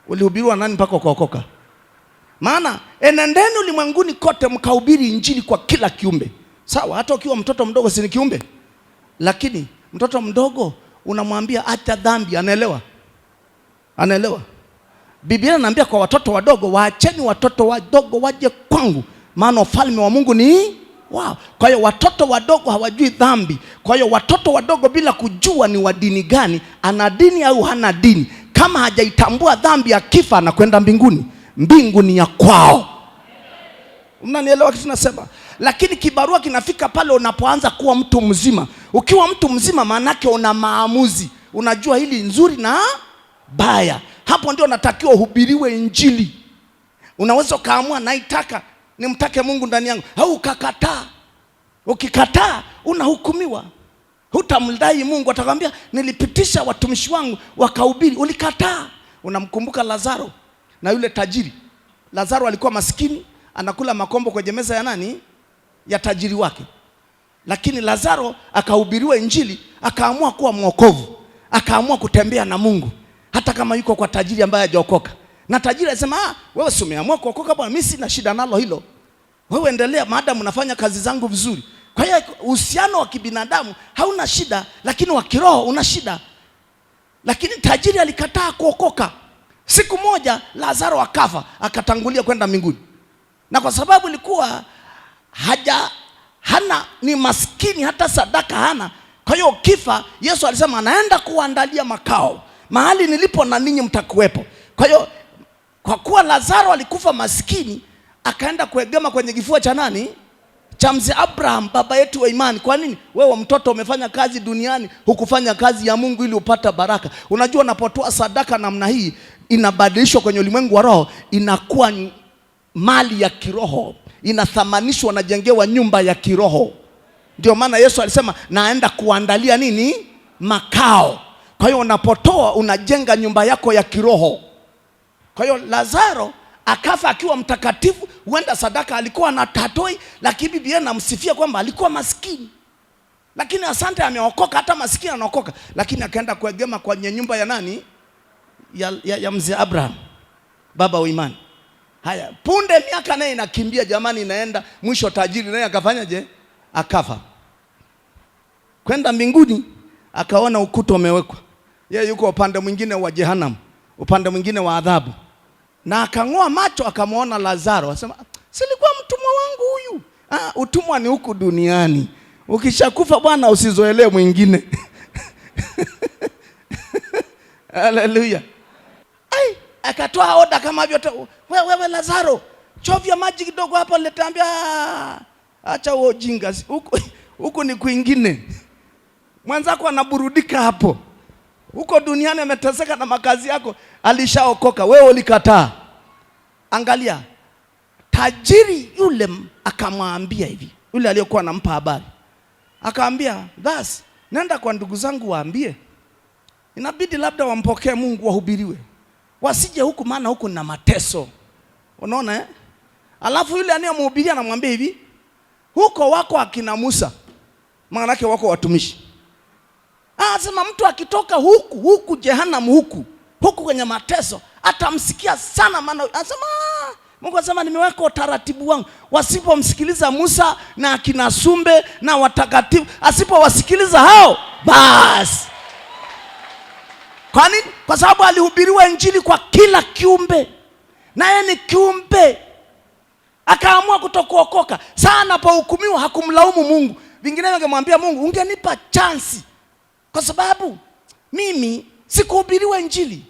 Ulihubiriwa na nani mpaka ukaokoka? Maana enendeni ulimwenguni kote mkahubiri injili kwa kila kiumbe. Sawa, hata ukiwa mtoto mdogo si ni kiumbe? Lakini mtoto mdogo unamwambia acha dhambi, anaelewa? Anaelewa? Biblia inaambia kwa watoto wadogo, waacheni watoto wadogo waje kwangu, maana ufalme wa Mungu ni wao. Kwa hiyo watoto wadogo hawajui dhambi. Kwa hiyo watoto wadogo bila kujua ni wa dini gani, ana dini au hana dini, kama hajaitambua dhambi, akifa anakwenda mbinguni. Mbingu ni ya kwao. Mnanielewa kitu nasema? Lakini kibarua kinafika pale unapoanza kuwa mtu mzima. Ukiwa mtu mzima maana yake una maamuzi. Unajua hili nzuri na baya. Hapo ndio natakiwa uhubiriwe injili. Unaweza kaamua naitaka nimtake Mungu ndani yangu, au ukakataa. Ukikataa unahukumiwa. Hutamdai Mungu, atakwambia nilipitisha watumishi wangu wakahubiri, ulikataa. Unamkumbuka Lazaro na yule tajiri. Lazaro alikuwa maskini, anakula makombo kwenye meza ya nani? Ya tajiri wake. Lakini Lazaro akahubiriwa injili, akaamua kuwa mwokovu, akaamua kutembea na Mungu hata kama yuko kwa tajiri ambaye hajaokoka. Na tajiri anasema, wewe si umeamua kuokoka bwana, mimi sina shida nalo hilo. Wewe endelea maadamu unafanya kazi zangu vizuri. Kwa hiyo uhusiano wa kibinadamu hauna shida, lakini wa kiroho una shida. Lakini tajiri alikataa kuokoka. Siku moja Lazaro akafa, akatangulia kwenda mbinguni. Na kwa sababu ilikuwa hana, ni maskini, hata sadaka hana. Kwa hiyo kifa, Yesu alisema anaenda kuandalia makao, mahali nilipo na ninyi mtakuwepo. Kwa hiyo kwa kuwa Lazaro alikufa maskini, akaenda kuegema kwenye kifua cha nani? Cha mzee Abraham, baba yetu wa imani. Kwa nini? Wewe mtoto umefanya kazi duniani, hukufanya kazi ya Mungu ili upate baraka. Unajua unapotoa sadaka namna hii, inabadilishwa kwenye ulimwengu wa roho, inakuwa mali ya kiroho, inathamanishwa na jengewa nyumba ya kiroho. Ndio maana Yesu alisema naenda kuandalia nini? Makao. Kwa hiyo unapotoa unajenga nyumba yako ya kiroho. Kwa hiyo Lazaro akafa akiwa mtakatifu. Huenda sadaka alikuwa anatatoi, lakini Biblia inamsifia kwamba alikuwa maskini. Lakini asante, ameokoka, hata maskini anaokoka. Lakini akaenda kuegema kwenye nyumba ya nani? Ya mzee Abraham, baba wa imani. Haya, punde miaka naye inakimbia jamani, inaenda mwisho tajiri naye akafanyaje? Akafa. Kwenda mbinguni, akaona ukuta umewekwa. Yeye yuko upande mwingine wa jehanamu, upande mwingine wa adhabu. Na akang'oa macho, akamwona Lazaro, akasema, silikuwa mtumwa wangu huyu Utumwa ni huku duniani. Ukishakufa bwana, usizoelee mwingine. Haleluya. Akatoa oda kama hivyo, wewe Lazaro, chovya maji kidogo hapo, nitaambia acha ujinga. Huko ni kwingine. Mwenzako anaburudika hapo. Huko duniani ameteseka na makazi yako, alishaokoka, wewe ulikataa. Angalia, tajiri yule akamwambia hivi, yule aliyokuwa anampa habari. Akaambia, basi nenda kwa ndugu zangu waambie, inabidi labda wampokee Mungu, wahubiriwe, wasije huku, maana huku na mateso. Unaona Alafu yule anayemhubiria anamwambia hivi, huko wako akina Musa, maana yake wako watumishi. Sema mtu akitoka huku jehanamu, huku kwenye mateso, atamsikia sana, maana anasema Mungu anasema nimeweka utaratibu wangu. Wasipomsikiliza Musa na akina Sumbe na watakatifu, asipowasikiliza hao, basi. Kwa nini? Kwa sababu alihubiriwa injili kwa kila kiumbe, naye ni kiumbe. Akaamua kutokuokoka. Sana pa hukumiwa hakumlaumu Mungu. Vinginevyo angemwambia Mungu, ungenipa chansi, kwa sababu mimi sikuhubiriwa injili.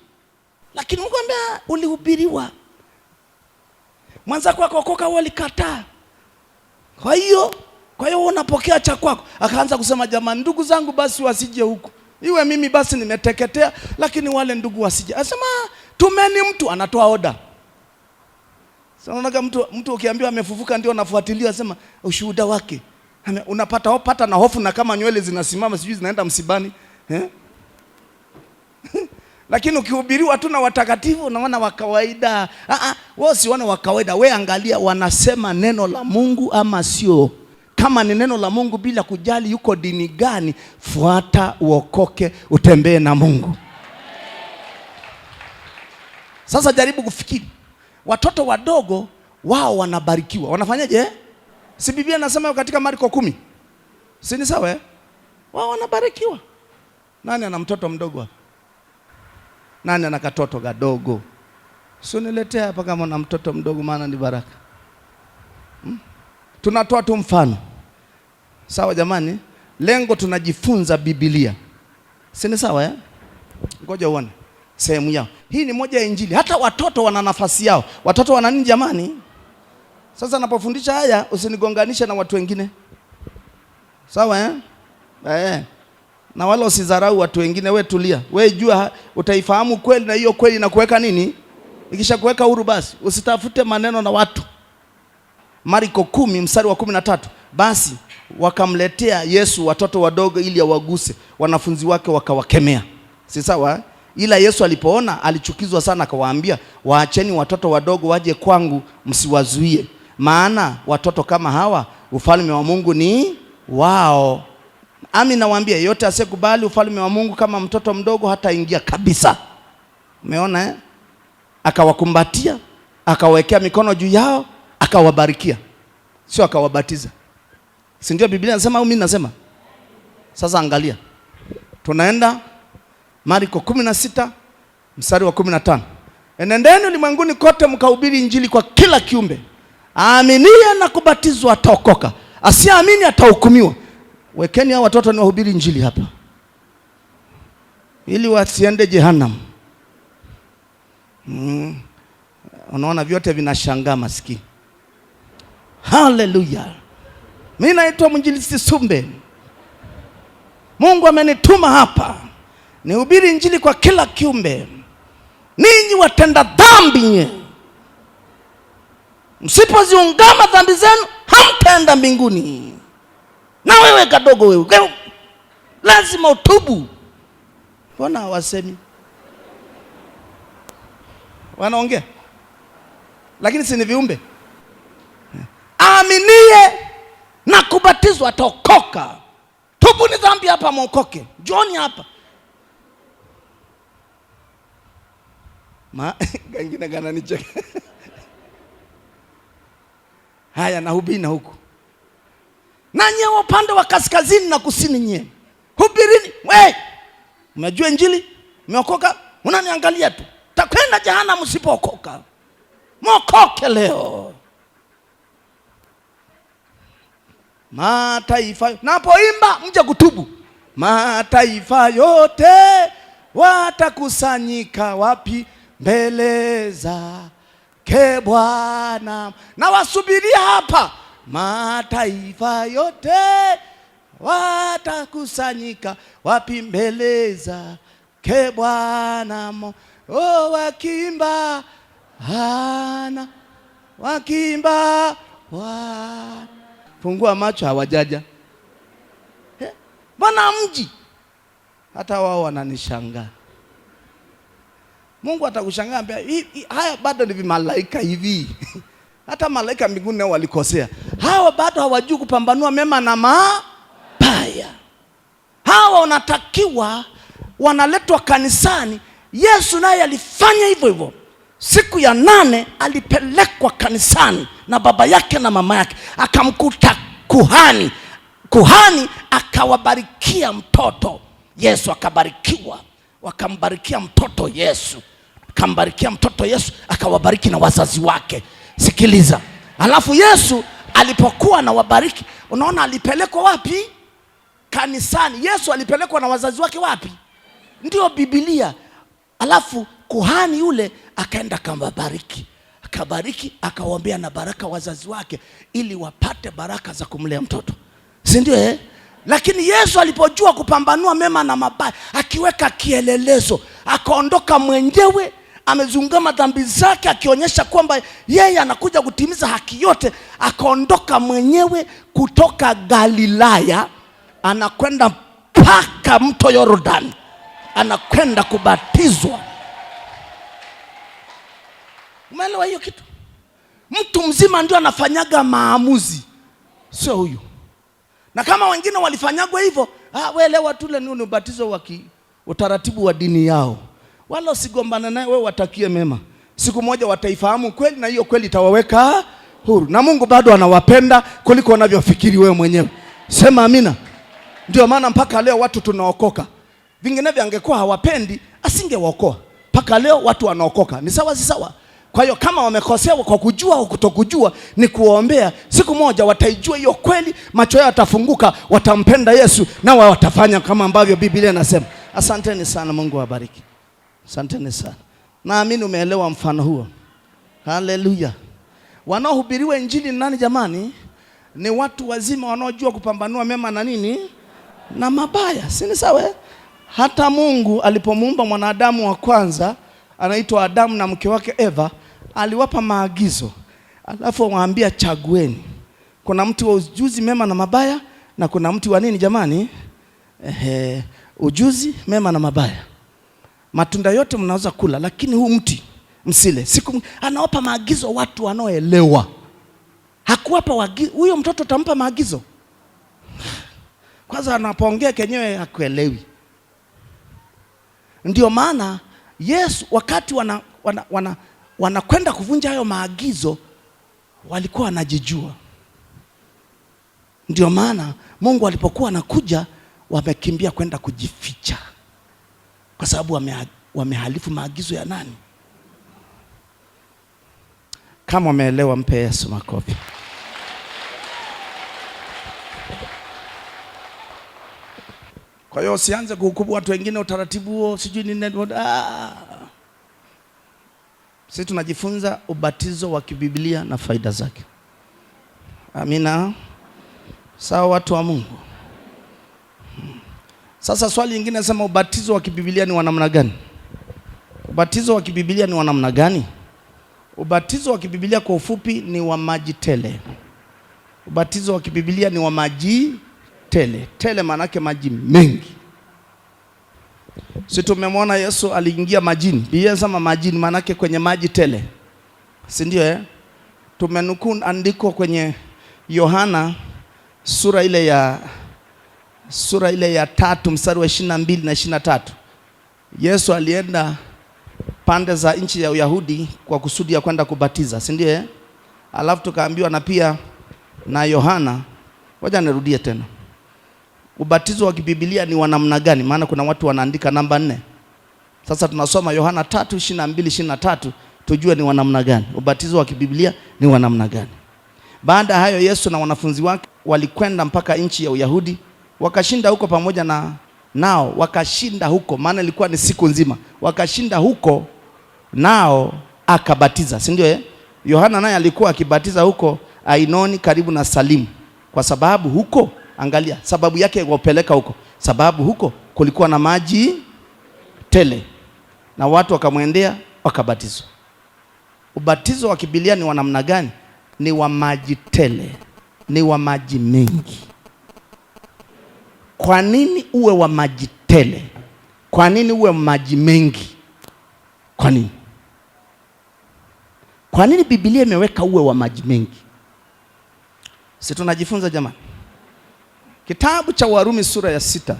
Lakini Mungu anambia, ulihubiriwa. Mwanza kwa kuokoka wewe ulikataa. Kwa hiyo unapokea cha kwako. Akaanza kusema, jamani, ndugu zangu basi wasije huko. Iwe mimi basi nimeteketea, lakini wale ndugu wasije. Anasema, tumeni mtu, anatoa oda. Sasa unaona mtu ukiambiwa amefufuka ndio anafuatilia, anasema ushuhuda wake. Unapata na hofu, na kama nywele zinasimama sijui zinaenda msibani. Lakini ukihubiriwa tu na watakatifu unaona wa kawaida. Wewe usione wa kawaida, wewe angalia wanasema neno la Mungu ama sio. Kama ni neno la Mungu, bila kujali yuko dini gani, fuata uokoke, utembee na Mungu. Sasa jaribu kufikiri. Watoto wadogo wao wanabarikiwa. Wanafanyaje? Si Biblia inasema katika Marko 10? Si ni sawa Wao wanabarikiwa. Nani ana mtoto mdogo hapa? Nani ana katoto kadogo? Sio niletea hapa kama una mtoto mdogo, maana ni baraka. Tunatoa tu mfano. Sawa jamani? Lengo tunajifunza Biblia. Si ni sawa Ngoja uone sehemu yao. Hii ni moja ya injili. Hata watoto wana nafasi yao. Watoto wana nini jamani? Sasa napofundisha haya usinigonganishe na watu wengine. Sawa Na wala usidharau watu wengine, wewe tulia. Wewe jua utaifahamu kweli, na hiyo kweli inakuweka nini? Ikisha kuweka huru basi, usitafute maneno na watu. Marko 10 mstari wa 13. Basi wakamletea Yesu watoto wadogo ili awaguse, wanafunzi wake wakawakemea. Si sawa Ila Yesu alipoona alichukizwa sana, akawaambia, waacheni watoto wadogo waje kwangu, msiwazuie, maana watoto kama hawa ufalme wa Mungu ni wao. Ami nawaambia, yote asekubali ufalme wa Mungu kama mtoto mdogo hataingia kabisa. Umeona Akawakumbatia, akawekea mikono juu yao, akawabarikia. Sio akawabatiza. Si ndio Biblia inasema au mimi nasema? Sasa angalia. Tunaenda Marko 16 mstari wa 15. Enendeni ulimwenguni kote mkahubiri injili kwa kila kiumbe. Aaminie na kubatizwa ataokoka, asiamini atahukumiwa. Wekeni hao watoto ni wahubiri injili hapa, ili wasiende jehanamu. Unaona vyote vinashangaa maskini. Haleluya. Mimi naitwa Mwinjilisti Sumbe. Mungu amenituma hapa nihubiri injili kwa kila kiumbe. Ninyi watenda dhambi, msipoziungama dhambi zenu hamtaenda mbinguni. Na wewe kadogo, wewe lazima utubu. Mbona hawasemi? Wanaongea, lakini si ni viumbe. Aaminie na kubatizwa ataokoka. Tubu ni dhambi hapa, mwokoke. Joni hapa. Gangina gana nicheka. Haya, nahubiri na huku. Na nyewe upande wa kaskazini na kusini, nyewe hubirini. We, umejua injili? Umeokoka? Unaniangalia tu. Takwenda jehanamu msipookoka. Mwokoke leo. mataifa, napoimba mje kutubu, mataifa yote watakusanyika wapi? Mbele zake Bwana. Na wasubiria hapa, mataifa yote watakusanyika wapi? Mbele zake Bwana. Oh, wakiimba Bwana, wakiimba Bwana. Fungua macho, hawajaja. Bwana mji. Hata wao wananishangaa. Mungu atakushangaa ambia, haya bado ni malaika hivi. Hata malaika mbinguni nao walikosea. Hawa bado hawajui kupambanua mema na mabaya. Hawa wanatakiwa wanaletwa kanisani. Yesu naye alifanya hivyo hivyo. Siku ya 8 alipelekwa kanisani na baba yake na mama yake. Akamkuta kuhani. Kuhani akawabarikia mtoto. Yesu akabarikiwa. Wakambarikia mtoto Yesu. Akambarikia mtoto Yesu, akawabariki na wazazi wake. Sikiliza. Alafu Yesu alipokuwa na wabariki, unaona alipelekwa wapi? Kanisani. Yesu alipelekwa na wazazi wake wapi? Ndio Biblia. Alafu kuhani yule akaenda akawabariki. Akabariki, akawaombea na baraka wazazi wake ili wapate baraka za kumlea mtoto. Si ndio? Lakini Yesu alipojua kupambanua mema na mabaya, akiweka kielelezo, akaondoka mwenyewe, amezungama dhambi zake, akionyesha kwamba yeye anakuja kutimiza haki yote. Akaondoka mwenyewe kutoka Galilaya, anakwenda mpaka mto Yordani, anakwenda kubatizwa. Umeelewa hiyo kitu? Mtu mzima ndio anafanyaga maamuzi, sio huyu. Na kama wengine walifanyagwa hivyo, wewe lewa tule ni ubatizo wa utaratibu wa dini yao. Wala usigombana naye, wewe watakie mema. Siku moja wataifahamu kweli, na hiyo kweli itawaweka huru. Na Mungu bado anawapenda kuliko unavyofikiri wewe mwenyewe. Sema amina. Ndio maana mpaka leo watu tunaokoka. Vinginevyo angekuwa hawapendi, asingewaokoa. Mpaka leo watu wanaokoka. Ni sawa, si sawa? Kwa hiyo kama wamekosea kwa kujua au kutokujua, ni kuombea. Siku moja wataijua hiyo kweli, macho yao yatafunguka, watampenda Yesu, na wao watafanya kama ambavyo Biblia inasema. Asanteni sana, Mungu awabariki. Asanteni sana. Naamini umeelewa mfano huo. Haleluya. Wanaohubiriwa injili ni nani jamani? Ni watu wazima wanaojua kupambanua mema na nini na mabaya. Si ni sawa? Hata Mungu alipomuumba mwanadamu wa kwanza, anaitwa Adamu na mke wake Eva, aliwapa maagizo. Alafu waambia chagueni. Kuna mti wa ujuzi mema na mabaya, na kuna mti wa nini jamani? Ujuzi mema na mabaya. Matunda yote mnaweza kula, lakini huu mti msile. Anawapa maagizo watu wanaoelewa. Hakuwapa huyo mtoto tampa maagizo. Kwanza anapoongea kenyewe hakuelewi. Ndio maana Yesu wakati wanakwenda kuvunja hayo maagizo, walikuwa wanajijua. Ndio maana Mungu alipokuwa anakuja, wamekimbia kwenda kujificha. Kwa sababu wamehalifu maagizo ya nani? Kama wameelewa, mpe Yesu makofi. Kwa hiyo usianze kuhukumu watu wengine utaratibu huo, sijui nini. Sisi tunajifunza ubatizo wa kibiblia na faida zake. Amina. Sawa watu wa Mungu. Sasa swali lingine nasema, ubatizo wa kibiblia ni wa namna gani? Ubatizo wa kibiblia ni wa namna gani? Ubatizo wa kibiblia kwa ufupi ni wa maji tele. Ubatizo wa kibiblia ni wa maji tele. Tele maana yake maji mengi. Sisi tumemwona Yesu aliingia majini. Biblia inasema majini maana yake kwenye maji tele. Si ndio? Tumenukuu andiko kwenye Yohana sura ile ya 3 mstari wa 22 na 23. Yesu alienda pande za nchi ya Uyahudi kwa kusudi ya kwenda kubatiza, si ndio? Alafu tukaambiwa na pia na Yohana. Ngoja nirudie tena. Ubatizo wa kibiblia ni wa namna gani? Maana kuna watu wanaandika namba 4. Sasa tunasoma Yohana 3:22-23 tujue ni wa namna gani. Ubatizo wa kibiblia ni wa namna gani? Baada ya hayo Yesu na wanafunzi wake walikwenda mpaka nchi ya Uyahudi, wakashinda huko pamoja nao, wakashinda huko, maana ilikuwa ni siku nzima. Wakashinda huko nao akabatiza, si ndio? Yohana naye alikuwa akibatiza huko Ainoni karibu na Salimu, kwa sababu huko, angalia sababu yake kupeleka huko, sababu huko kulikuwa na maji tele, na watu wakamwendea wakabatizwa. Ubatizo wa Biblia ni wa namna gani? Ni wa maji tele, ni wa maji mengi. Kwa nini uwe wa maji tele? Kwa nini uwe maji mengi? Kwa nini? Kwa nini Biblia imeweka uwe wa maji mengi? Si tunajifunza jamani? Kitabu cha Warumi sura ya 6.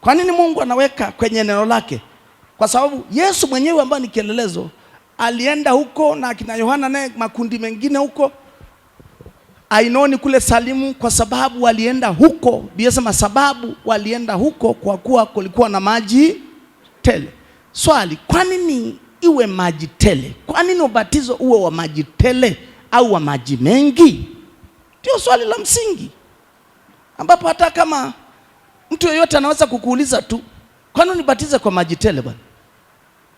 Kwa nini Mungu anaweka kwenye neno lake? Kwa sababu Yesu mwenyewe ambaye ni kielelezo alienda huko na kina Yohana naye makundi mengine huko Ainoni kule Salimu, kwa sababu walienda huko. Biblia inasema sababu walienda huko kwa kuwa kulikuwa na maji tele. Swali, kwa nini iwe maji tele? Kwa nini ubatizo uwe wa maji tele au wa maji mengi? Ndio swali la msingi, ambapo hata kama mtu yeyote anaweza kukuuliza tu, kwa nini unibatize kwa maji tele bwana?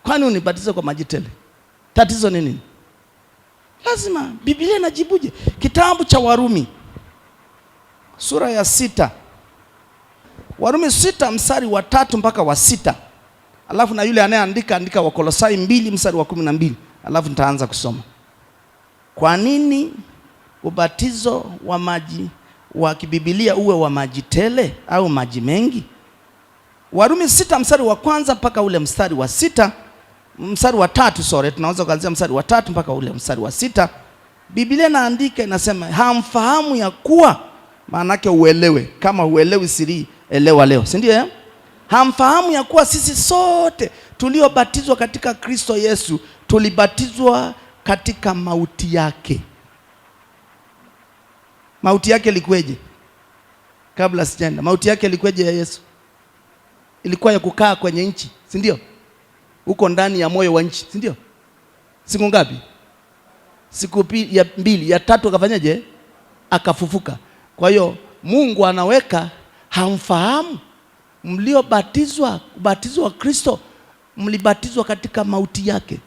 Kwa nini unibatize kwa maji tele? Tatizo ni nini? Lazima Biblia inajibuje. Kitabu cha Warumi sura ya 6. Warumi 6 mstari wa 3 mpaka wa 6. Alafu na yule anayeandika Wakolosai 2 mstari wa 12. Alafu nitaanza kusoma. Kwa nini ubatizo wa maji wa kiBiblia uwe wa maji tele au maji mengi? Warumi 6 mstari wa kwanza mpaka ule mstari wa 6. Mstari wa 3, tunaweza kuanzia mstari wa 3 mpaka ule mstari wa 6. Biblia inaandika inasema, hamfahamu ya kuwa, maana yake uelewe. Kama uelewi siri, elewa leo, si ndio? Hamfahamu ya kuwa sisi sote tuliobatizwa katika Kristo Yesu tulibatizwa katika mauti yake. Mauti yake ilikuwaje? Kabla sijaenda, mauti yake ilikuwaje ya Yesu? Ilikuwa ya kukaa kwenye nchi, si ndio? Huko ndani ya moyo wa nchi, si ndio? Siku ngapi? Siku ya 2, ya 3 akafanyaje? Akafufuka. Kwa hiyo Mungu anaweka, hamfahamu mliobatizwa, ubatizo wa Kristo mlibatizwa katika mauti yake.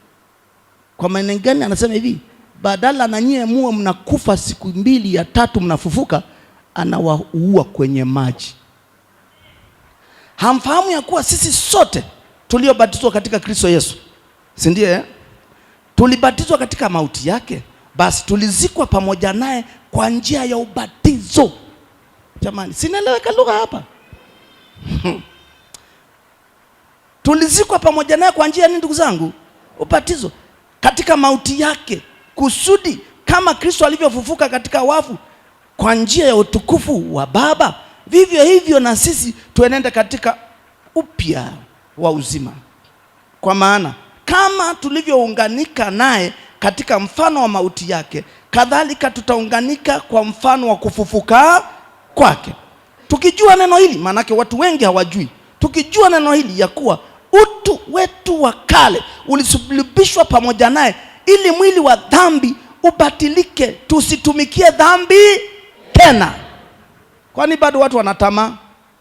Kwa maana gani anasema hivi? Badala na nyie muwe mnakufa siku 2 ya 3 mnafufuka, anawaua kwenye maji. Hamfahamu ya kuwa sisi sote tuliobatizwa katika Kristo Yesu, si ndiye? Tulibatizwa katika mauti yake, basi tulizikwa pamoja naye kwa njia ya ubatizo. Jamani, sinaeleweka lugha hapa? Tulizikwa pamoja naye kwa njia ya nini ndugu zangu? Ubatizo. Katika mauti yake, kusudi kama Kristo alivyofufuka katika wafu kwa njia ya utukufu wa Baba, vivyo hivyo na sisi tuenende katika upya wa uzima. Kwa maana kama tulivyounganika naye katika mfano wa mauti yake, kadhalika tutaunganika kwa mfano wa kufufuka kwake. Tukijua neno hili, maanake watu wengi hawajui. Tukijua neno hili ya kuwa utu wetu wa kale ulisulubishwa pamoja naye, ili mwili wa dhambi ubatilike, tusitumikie dhambi tena. Kwani bado watu wanatamaa?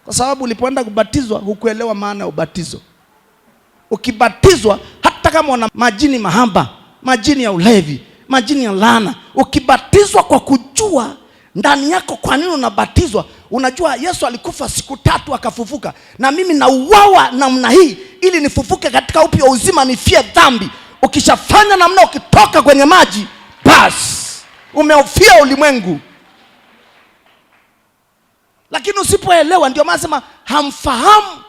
Kwa sababu ulipoenda kubatizwa hukuelewa maana ya ubatizo. Ukibatizwa hata kama una majini mahaba, majini ya ulevi, majini ya laana, ukibatizwa kwa kujua ndani yako kwa nini unabatizwa, unajua Yesu alikufa siku 3 akafufuka, na mimi nauawa namna hii ili nifufuke katika upya uzima, nifie dhambi. Ukishafanya namna, ukitoka kwenye maji, basi umeufia ulimwengu. Lakini usipoelewa, ndio maana sema hamfahamu.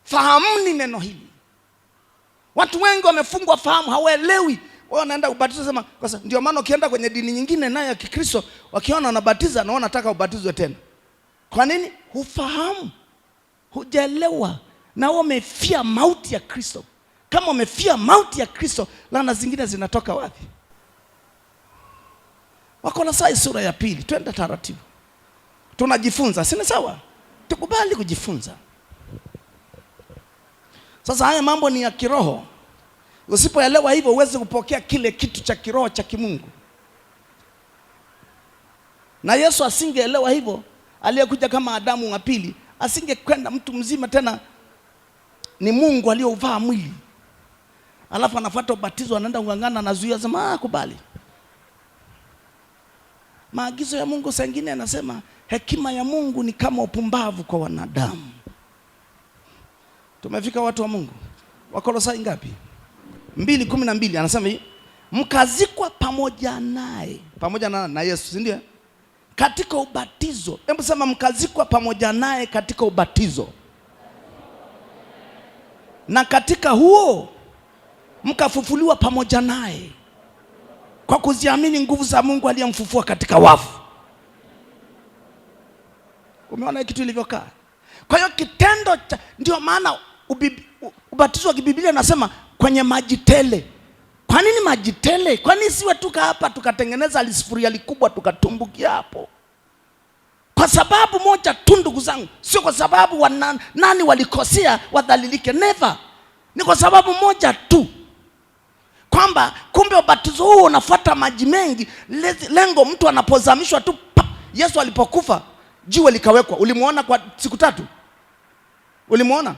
Fahamuni neno hili. Watu wengi wamefungwa fahamu, hawaelewi. Wao wanaenda ubatizo sema, kwa sababu ndio maana ukienda kwenye dini nyingine nayo ya Kikristo, wakiona wanabatiza na wanataka ubatizwe tena. Kwa nini? Hufahamu. Hujaelewa. Na wao wamefia mauti ya Kristo. Kama wamefia mauti ya Kristo, laana zingine zinatoka wapi? Wakolosai sura ya 2, twende taratibu. Tunajifunza, si sawa? Tukubali kujifunza. Sasa haya mambo ni ya kiroho. Usipoelewa hivyo, uweze kupokea kile kitu cha kiroho cha kimungu. Na Yesu asingeelewa hivyo, aliyekuja kama Adamu wa pili, asingekwenda mtu mzima tena, ni Mungu aliyovaa mwili. Alafu anafuata ubatizo, anaenda kungangana, anazuia, sema kubali. Maagizo ya Mungu saa nyingine anasema hekima ya Mungu ni kama upumbavu kwa wanadamu. Tumefika watu wa Mungu. Wakolosai ngapi? 2:12 anasema hii, mkazikwa pamoja naye, pamoja na Yesu, si ndio? Katika ubatizo. Hebu sema mkazikwa pamoja naye katika ubatizo. Na katika huo mkafufuliwa pamoja naye kwa kuziamini nguvu za Mungu aliyemfufua katika wafu. Umeona kitu ilivyokaa? Kwa hiyo kitendo cha, ndio maana ubatizo wa kibiblia nasema kwenye maji tele. Kwa nini maji tele? Kwa nini siwe tuka hapa tukatengeneza lisufuria likubwa tukatumbukia hapo? Kwa sababu moja tu ndugu zangu, sio kwa sababu nani walikosea wadhalilike, never. Ni kwa sababu moja tu, kwamba kumbe ubatizo huo unafuata maji mengi. Lengo mtu anapozamishwa tu, Yesu alipokufa jiwe likawekwa. Ulimuona kwa siku 3? Ulimuona?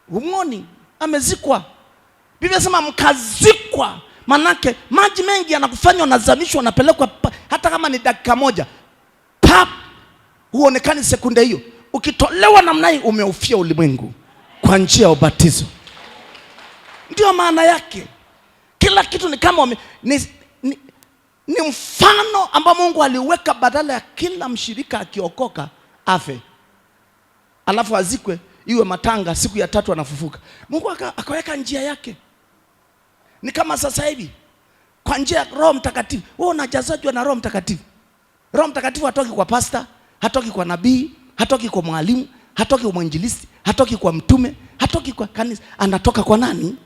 Umuoni? Amezikwa. Biblia inasema mkazikwa. Manake maji mengi yanakufanya unazamishwa, unapelekwa, hata kama ni dakika moja, huonekani sekunde hiyo. Ukitolewa namna hii, umeufia ulimwengu kwa njia ya ubatizo. Ndio maana yake. Kila kitu ni kama ni mfano ambao Mungu aliweka, badala ya kila mshirika akiokoka afe alafu azikwe, iwe matanga, siku ya 3 anafufuka. Mungu akaweka njia yake. Ni kama sasa hivi kwa njia ya Roho Mtakatifu. Wewe unajazwa na Roho Mtakatifu. Roho Mtakatifu hatoki kwa pasta, hatoki kwa nabii, hatoki kwa mwalimu, hatoki kwa mwinjilisti, hatoki kwa mtume, hatoki kwa kanisa. Anatoka kwa nani?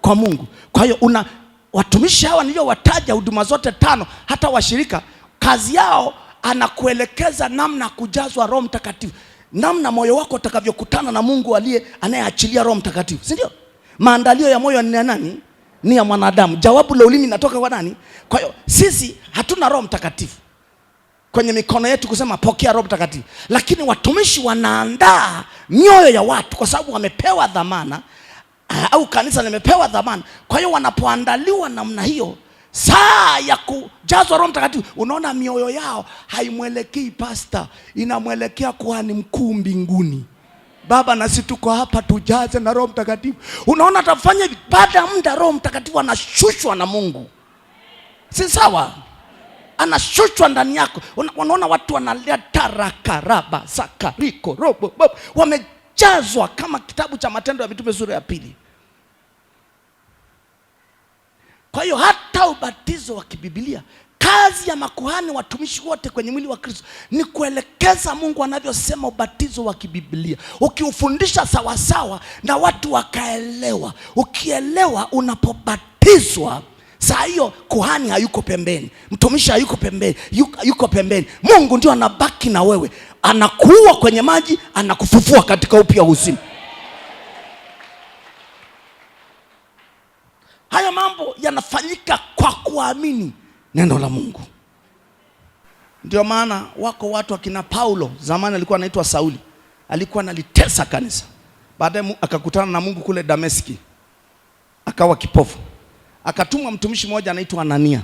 Kwa Mungu. Kwa hiyo watumishi hawa niliowataja, huduma zote 5, hata washirika, kazi yao anakuelekeza namna kujazwa Roho Mtakatifu, namna moyo wako utakavyokutana na Mungu anayeachilia Roho Mtakatifu, si ndio? Maandalio ya moyo ni ya nani? Ni ya mwanadamu. Jawabu la ulimi natoka kwa nani? Kwa hiyo sisi hatuna Roho Mtakatifu kwenye mikono yetu kusema pokea Roho Mtakatifu, lakini watumishi wanaandaa mioyo ya watu kwa sababu wamepewa dhamana, au kanisa limepewa dhamana. Kwa hiyo wanapoandaliwa namna hiyo, saa ya kujazwa Roho Mtakatifu, unaona mioyo yao haimwelekei pasta, inamwelekea kuhani mkuu mbinguni. Baba, nasi tuko hapa tujaze na Roho Mtakatifu. Unaona atafanya baada ya muda Roho Mtakatifu anashushwa na Mungu. Si sawa? Anashushwa ndani yako. Unaona watu wanaleta rakaraba, sakariko, robo, wamejazwa kama kitabu cha Matendo ya Mitume sura ya 2. Kwa hiyo hata ubatizo wa kibiblia, kazi ya makuhani, watumishi wote kwenye mwili wa Kristo ni kuelekeza Mungu anavyosema ubatizo wa kibiblia. Ukiufundisha sawa sawa na watu wakaelewa, ukielewa, unapobatizwa, saa hiyo kuhani hayuko pembeni, mtumishi hayuko pembeni, yuko pembeni. Mungu ndio anabaki na wewe, anakuua kwenye maji, anakufufua katika upya uzima. Haya mambo yanafanyika kwa kuamini neno la Mungu. Ndio maana wako watu akina Paulo, zamani alikuwa anaitwa Sauli, alikuwa analitesa kanisa. Baadaye akakutana na Mungu kule Dameski, akawa kipofu. Akatumwa mtumishi mmoja anaitwa Anania.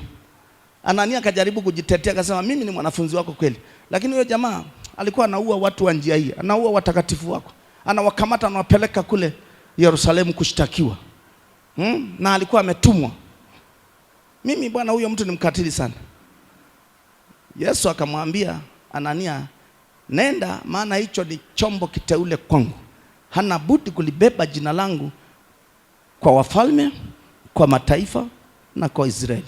Anania akajaribu kujitetea, akasema mimi ni mwanafunzi wako kweli, lakini huyo jamaa alikuwa anaua watu wa njia hii, anaua watakatifu wako, anawakamata, anawapeleka kule Yerusalemu kushtakiwa. Na alikuwa ametumwa. Mimi bwana, huyo mtu ni mkatili sana. Yesu akamwambia Anania, nenda, maana hicho ni chombo kiteule kwangu, hana budi kulibeba jina langu kwa wafalme, kwa mataifa na kwa Israeli.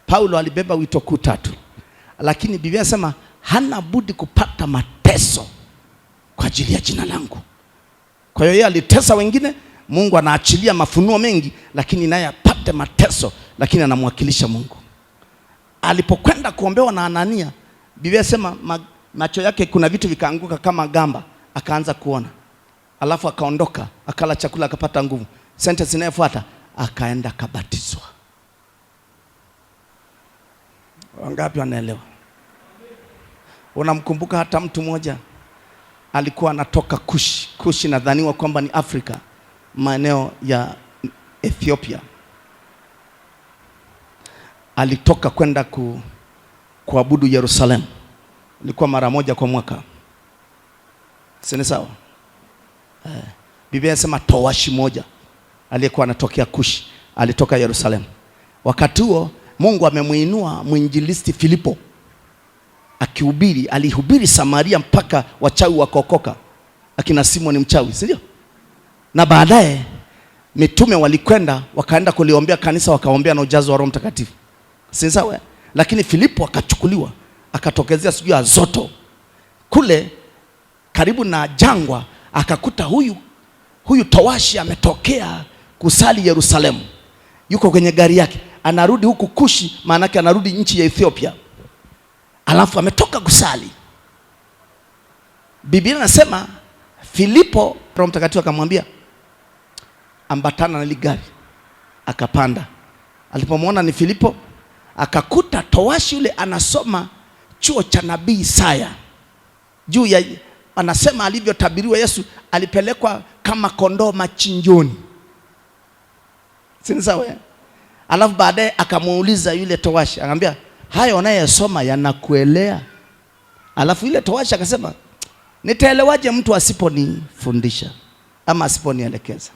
Paulo alibeba wito kuu 3, lakini Biblia inasema hana budi kupata mateso kwa ajili ya jina langu. Kwa hiyo yeye alitesa wengine, Mungu anaachilia mafunuo mengi, lakini naye apate mateso, lakini anamwakilisha Mungu. Alipokwenda kuombewa na Anania, Biblia inasema macho yake kuna vitu vikaanguka kama gamba, akaanza kuona. Alafu akaondoka, akala chakula, akapata nguvu. Sentence inayofuata, akaenda kabatizwa. Wangapi wanaelewa? Unamkumbuka hata mtu mmoja alikuwa anatoka Kushi nadhaniwa kwamba ni Afrika, maeneo ya Ethiopia. Alitoka kwenda kuabudu Yerusalemu. Ilikuwa mara moja kwa mwaka. Sini sawa? Biblia inasema towashi moja aliyekuwa anatokea Kushi alitoka Yerusalemu. Wakati huo Mungu amemuinua mwinjilisti Filipo akihubiri. Alihubiri Samaria mpaka wachawi wakaokoka, akina Simoni mchawi, si ndio? Na baadaye mitume wakaenda kuliombea kanisa, wakaombea na ujazo wa Roho Mtakatifu, si sawa? Lakini Filipo akachukuliwa akatokezea sijui Azoto kule karibu na jangwa, akakuta huyu towashi ametokea kusali Yerusalemu. Yuko kwenye gari yake anarudi huku Kushi, maana yake anarudi nchi ya Ethiopia. Alafu ametoka kusali. Biblia inasema Filipo, Roho Mtakatifu akamwambia ambatana na ile gari. Akapanda. Alipomwona ni Filipo, akakuta towashi yule anasoma chuo cha nabii Isaya. Juu ya anasema alivyotabiriwa Yesu alipelekwa kama kondoo machinjoni. Si sawa? Alafu baadaye akamuuliza yule towashi, akamwambia haya unayosoma yanakuelea? Alafu yule towashi akasema nitaelewaje mtu asiponifundisha ama asiponielekeza?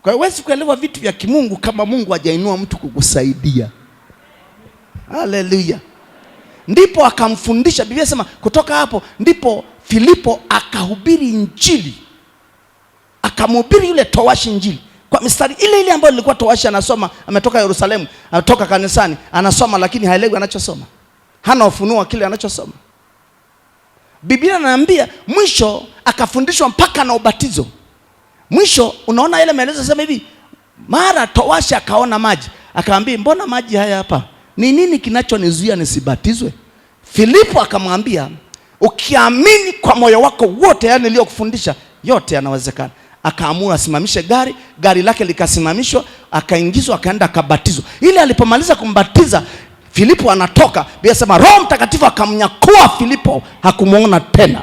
Kwa hiyo huwezi kuelewa vitu vya kimungu kama Mungu hajainua mtu kukusaidia. Haleluya. Ndipo akamfundisha. Biblia inasema kutoka hapo ndipo Filipo akahubiri Injili. Akamhubiri yule towashi Injili kwa mistari ile ile ambayo ilikuwa towashi anasoma. Ametoka Yerusalemu, anatoka kanisani, anasoma lakini haelewi anachosoma. Hana ufunuo wa kile anachosoma. Biblia inaambia mwisho akafundishwa mpaka na ubatizo. Mwisho unaona ile maelezo sema hivi, mara towashi akaona maji, akamwambia mbona maji haya hapa? Ni nini kinachonizuia nisibatizwe? Filipo akamwambia ukiamini kwa moyo wako wote yani niliyokufundisha yote yanawezekana. Akaamua asimamishe gari lake likasimamishwa, akaingizwa, akaenda akabatizwa. Ile alipomaliza kumbatiza Filipo anatoka, Biblia inasema Roho Mtakatifu akamnyakua Filipo, hakumuona tena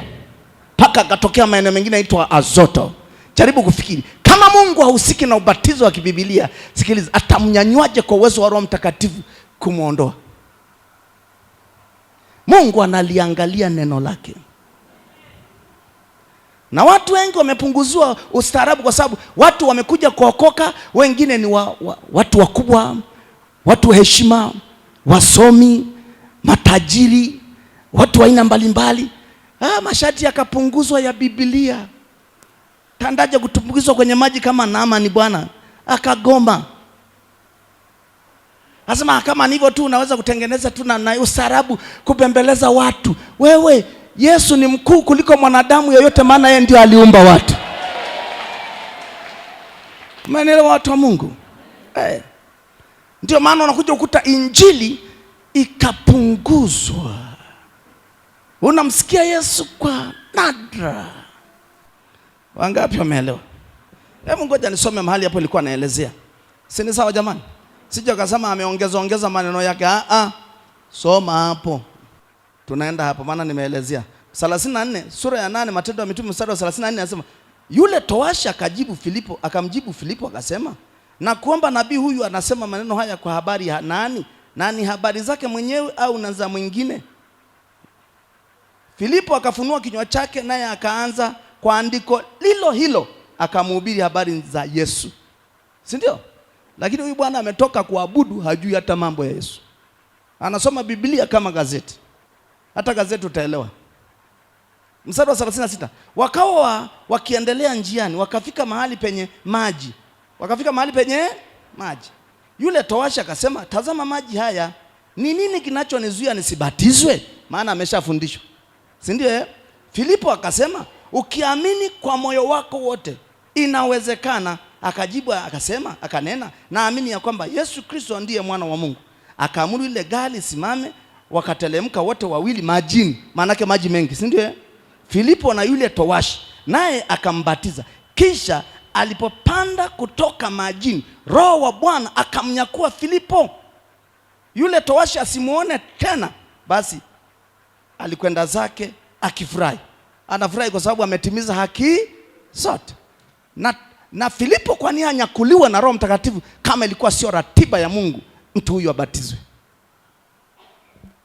mpaka akatokea maeneo mengine yaitwa Azoto. Jaribu kufikiri kama Mungu hahusiki na ubatizo wa kibibilia, sikiliza, atamnyanywaje kwa uwezo wa Roho Mtakatifu kumuondoa? Mungu analiangalia neno lake. Na watu wengi wamepunguzwa ustaarabu kwa sababu watu wamekuja kuokoka, wengine ni watu wakubwa, watu heshima, wasomi, matajiri, watu wa aina mbalimbali. Masharti yakapunguzwa ya Biblia. Tandaje kutumbukizwa kwenye maji kama Naamani bwana akagoma. Nasema kama ni hivyo tu unaweza kutengeneza tu na ustaarabu kubembeleza watu. Wewe Yesu ni mkuu kuliko mwanadamu yoyote, maana yeye ndio aliumba watu. Umeelewa watu wa Mungu? Ndio maana unakuja ukuta Injili ikapunguzwa. Unamsikia Yesu kwa nadra. Wangapi wameelewa? Hebu ngoja nisome mahali hapo ilikuwa naelezea. Si ni sawa jamani? Sije akasema ameongeza maneno yake. Soma hapo. Tunaenda hapo maana nimeelezea. 34 sura ya 8 Matendo ya Mitume mstari wa 34 anasema yule towashi akamjibu Filipo akasema na kuomba nabii huyu anasema maneno haya kwa habari ya nani? Nani habari zake mwenyewe au na za mwingine? Filipo akafunua kinywa chake naye akaanza kwa andiko lilo hilo akamhubiri habari za Yesu. Si ndio? Lakini huyu bwana ametoka kuabudu, hajui hata mambo ya Yesu. Anasoma Biblia kama gazeti. Hata gazeti utaelewa. Mstari wa 36. Wakawa wakiendelea njiani, wakafika mahali penye maji. Yule towashi akasema, tazama maji haya, ni nini kinachonizuia nisibatizwe? Maana ameshafundishwa. Si ndio? Filipo akasema, ukiamini kwa moyo wako wote inawezekana. Akajibu akanena, naamini ya kwamba Yesu Kristo ndiye mwana wa Mungu. Akaamuru ile gari simame, wakatelemka wote wawili majini, maana yake maji mengi, si ndio? Filipo na yule towashi, naye akambatiza. Kisha alipopanda kutoka majini, Roho wa Bwana akamnyakua Filipo. Yule towashi asimuone tena. Basi alikwenda zake akifurahi. Anafurahi kwa sababu ametimiza haki zote. Na Filipo kwa nini anyakuliwa na Roho Mtakatifu kama ilikuwa sio ratiba ya Mungu mtu huyu abatizwe?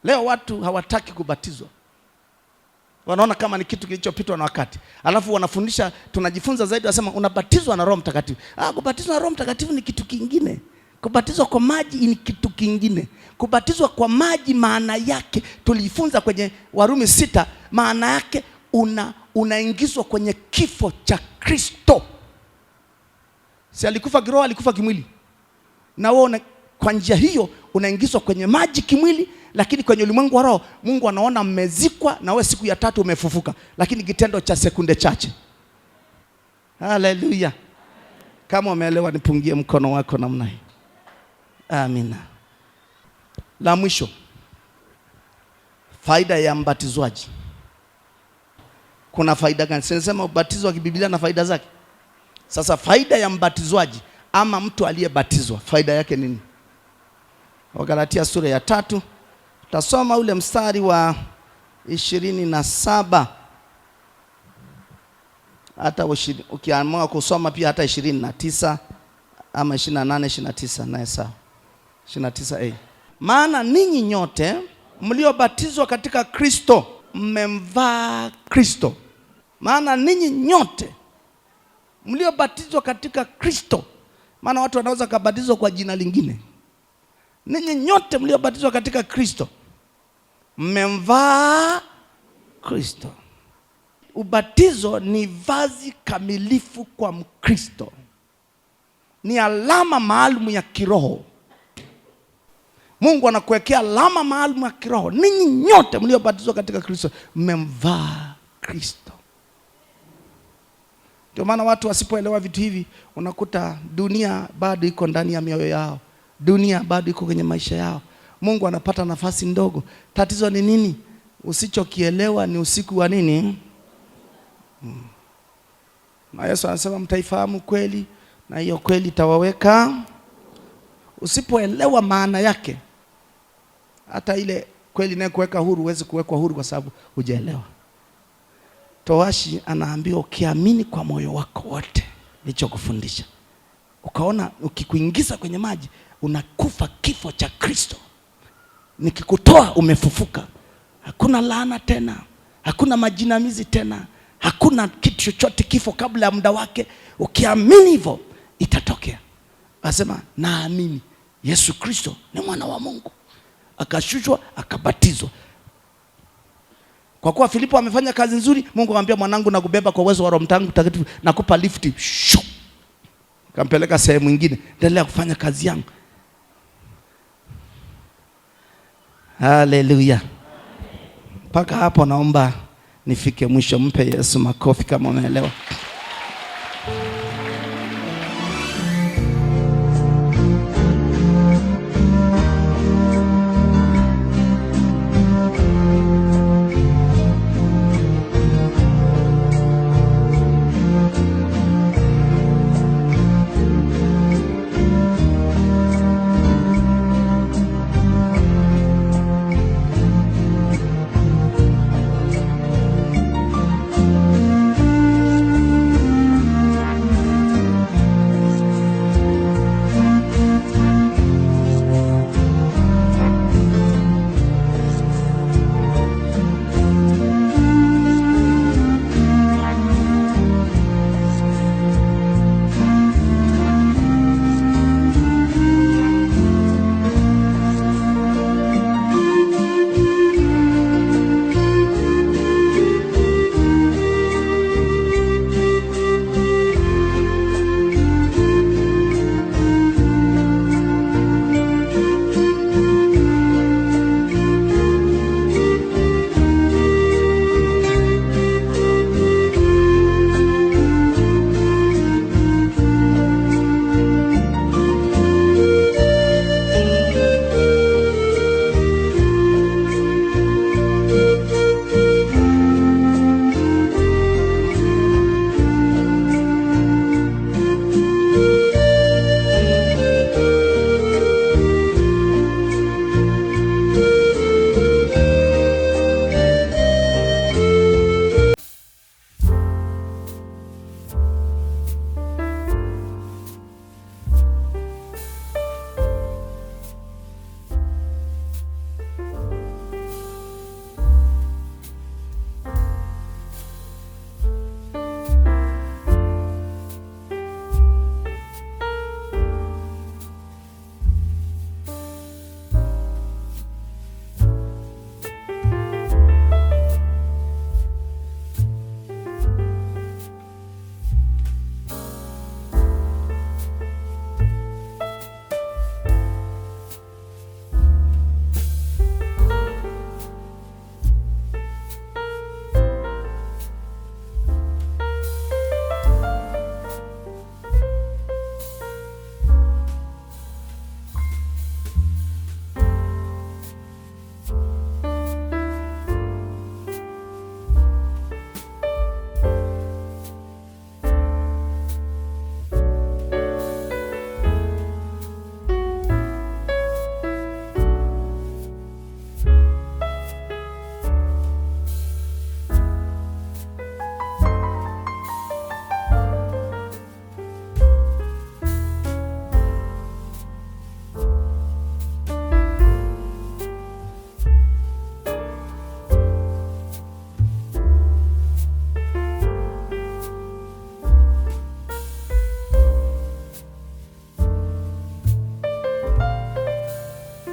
Leo watu hawataki kubatizwa. Wanaona kama ni kitu kilichopitwa na wakati. Alafu wanafundisha, tunajifunza zaidi, wasema unabatizwa na Roho Mtakatifu. Kubatizwa na Roho Mtakatifu ni kitu kingine. Kubatizwa kwa maji ni kitu kingine. Kubatizwa kwa maji maana yake tulijifunza kwenye Warumi 6, maana yake unaingizwa kwenye kifo cha Kristo. Si alikufa kiroho, alikufa kimwili. Na wewe kwa njia hiyo unaingizwa kwenye maji kimwili, lakini kwenye ulimwengu wa roho Mungu anaona mmezikwa na wewe siku ya 3 umefufuka, lakini kitendo cha sekunde chache. Haleluya. Kama umeelewa nipungie mkono wako namna hii. Amina. La mwisho, faida ya mbatizwaji. Kuna faida gani? Sinasema ubatizo wa kibiblia na faida zake. Sasa faida ya mbatizwaji ama mtu aliyebatizwa, faida yake nini? Wagalatia sura ya 3, tutasoma ule mstari wa 27. Hata ukiamua kusoma pia hata 29 ama 28, 29 naye sawa. 29a. Maana ninyi nyote mliobatizwa katika Kristo mmemvaa Kristo. Maana ninyi nyote mliobatizwa katika Kristo. Maana watu wanaweza kubatizwa kwa jina lingine. Ninyi nyote mliobatizwa katika Kristo mmemvaa Kristo. Ubatizo ni vazi kamilifu kwa Mkristo. Ni alama maalum ya kiroho. Mungu anakuwekea alama maalum ya kiroho. Ninyi nyote mliobatizwa katika Kristo mmemvaa Kristo. Ndio maana watu wasipoelewa vitu hivi, unakuta dunia bado iko ndani ya mioyo yao. Dunia bado iko kwenye maisha yao. Mungu anapata nafasi ndogo. Tatizo ni nini? Usichokielewa ni usiku wa nini? Na Yesu anasema mtaifahamu kweli na hiyo kweli itawaweka. Usipoelewa maana yake, hata ile kweli inayokuweka huru huwezi kuwekwa huru kwa sababu hujaelewa. Towashi anaambiwa ukiamini kwa moyo wako wote nilichokufundisha, ukaona ukikuingiza kwenye maji unakufa kifo cha Kristo, nikikutoa umefufuka. Hakuna laana tena, hakuna majinamizi tena, hakuna kitu chochote kifo kabla ya muda wake. Ukiamini hivyo itatokea. Anasema naamini Yesu Kristo ni mwana wa Mungu, akashushwa akabatizwa. Kwa kuwa Filipo amefanya kazi nzuri, Mungu akamwambia mwanangu nakubeba kwa uwezo wa Roho Mtakatifu, nakupa lifti. Kampeleka sehemu nyingine, endelea kufanya kazi yangu. Haleluya. Mpaka hapo naomba nifike mwisho. Mpe Yesu makofi kama unaelewa.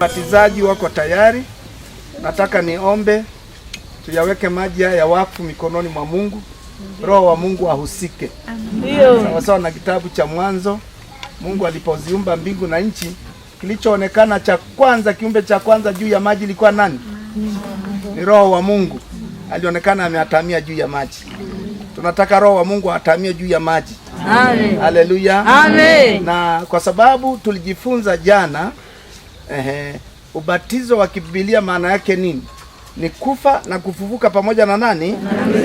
Wabatizaji wako tayari. Nataka niombe tuyaweke maji haya wakfu mikononi mwa Mungu. Roho wa Mungu ahusike. Sawa sawa na kitabu cha Mwanzo, Mungu alipoziumba mbingu na nchi, kilichoonekana cha kwanza, kiumbe cha kwanza juu ya maji ilikuwa nani? Ni Roho wa Mungu. Alionekana ameatamia juu ya maji. Tunataka Roho wa Mungu atamie juu ya maji. Amen. Haleluya. Amen. Na kwa sababu tulijifunza jana ubatizo wa Biblia maana yake nini? Ni kufa na kufufuka pamoja na nani?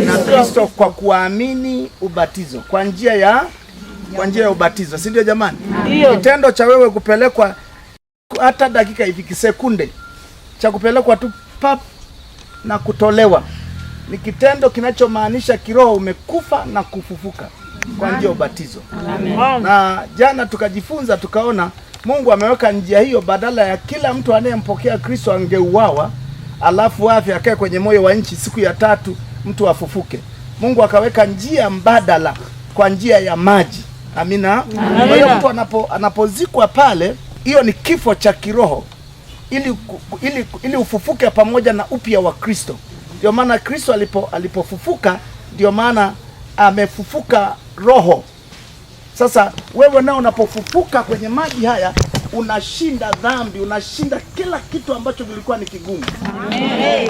Na Kristo, kwa kuamini ubatizo. Kwa njia ya ubatizo. Si ndio jamani? Kitendo cha wewe kupelekwa hata dakika hivi sekunde cha kupelekwa tu pap na kutolewa ni kitendo kinachomaanisha kiroho umekufa na kufufuka kwa njia ya ubatizo. Amen. Na jana tukajifunza tukaona Mungu ameweka njia hiyo, badala ya kila mtu anayempokea Kristo angeuawa alafu afi akae kwenye moyo wa nchi siku ya tatu mtu afufuke. Mungu akaweka njia mbadala kwa njia ya maji. Amina. Kwa hiyo mtu anapozikwa pale, hiyo ni kifo cha kiroho ili ufufuke pamoja na upya wa Kristo. Ndio maana Kristo alipofufuka, ndio maana amefufuka roho. Sasa wewe nao unapofufuka kwenye maji haya, unashinda dhambi, unashinda kila kitu ambacho kilikuwa ni kigumu. Amen.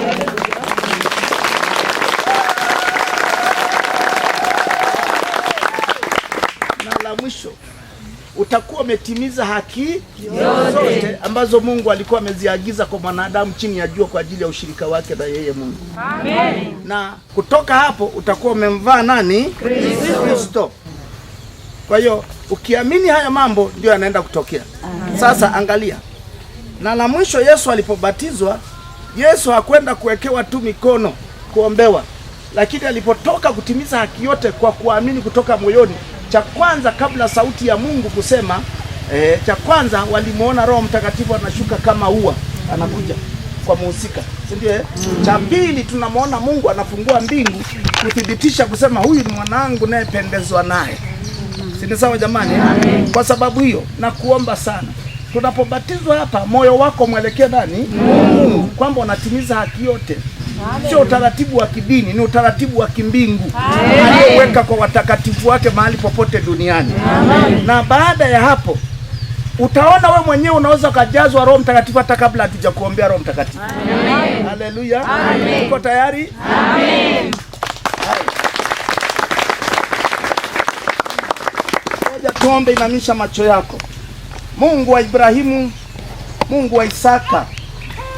Na la mwisho, utakuwa umetimiza haki zote ambazo Mungu alikuwa ameziagiza kwa mwanadamu chini ya jua kwa ajili ya ushirika wake na yeye Mungu. Amen. Na kutoka hapo utakuwa umemvaa nani? Kristo. Kwa hiyo ukiamini haya mambo ndio yanaenda kutokea. Amen. Sasa angalia. Na la mwisho, Yesu alipobatizwa, Yesu hakwenda kuwekewa tu mikono kuombewa, lakini alipotoka kutimiza haki yote kwa kuamini kutoka moyoni, cha kwanza kabla sauti ya Mungu kusema, cha kwanza walimuona Roho Mtakatifu anashuka kama ua, anakuja kwa muhusika, si ndio? Cha pili tunamwona Mungu anafungua mbingu kuthibitisha kusema huyu ni mwanangu nayependezwa naye. Si sawa jamani? Amen. Kwa sababu hiyo na kuomba sana, tunapobatizwa hapa moyo wako mwelekee nani? Mungu, kwamba unatimiza haki yote. Sio utaratibu wa kidini, ni utaratibu wa kimbingu aliyoweka kwa watakatifu wake mahali popote duniani. Amen. Na baada ya hapo utaona we mwenyewe unaweza kujazwa Roho Mtakatifu hata kabla hatujakuombea Roho Mtakatifu. Amen. Haleluya. Amen. Uko tayari? Amen. Ngoja tuombe, inamisha macho yako. Mungu wa Ibrahimu, Mungu wa Isaka,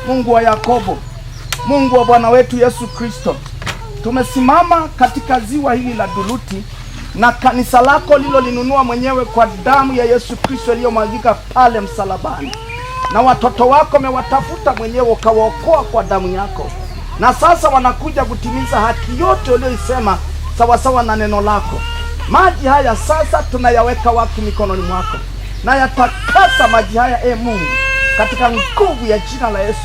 Mungu wa Yakobo, Mungu wa Bwana wetu Yesu Kristo, tumesimama katika ziwa hili la Duluti na kanisa lako lilolinunua mwenyewe kwa damu ya Yesu Kristo iliyomwagika pale msalabani, na watoto wako umewatafuta mwenyewe ukawaokoa kwa damu yako, na sasa wanakuja kutimiza haki yote uliyoisema sawa sawa na neno lako. Maji haya sasa tunayaweka wakfu mikononi mwako, na yatakasa maji haya Mungu katika nguvu ya jina la Yesu.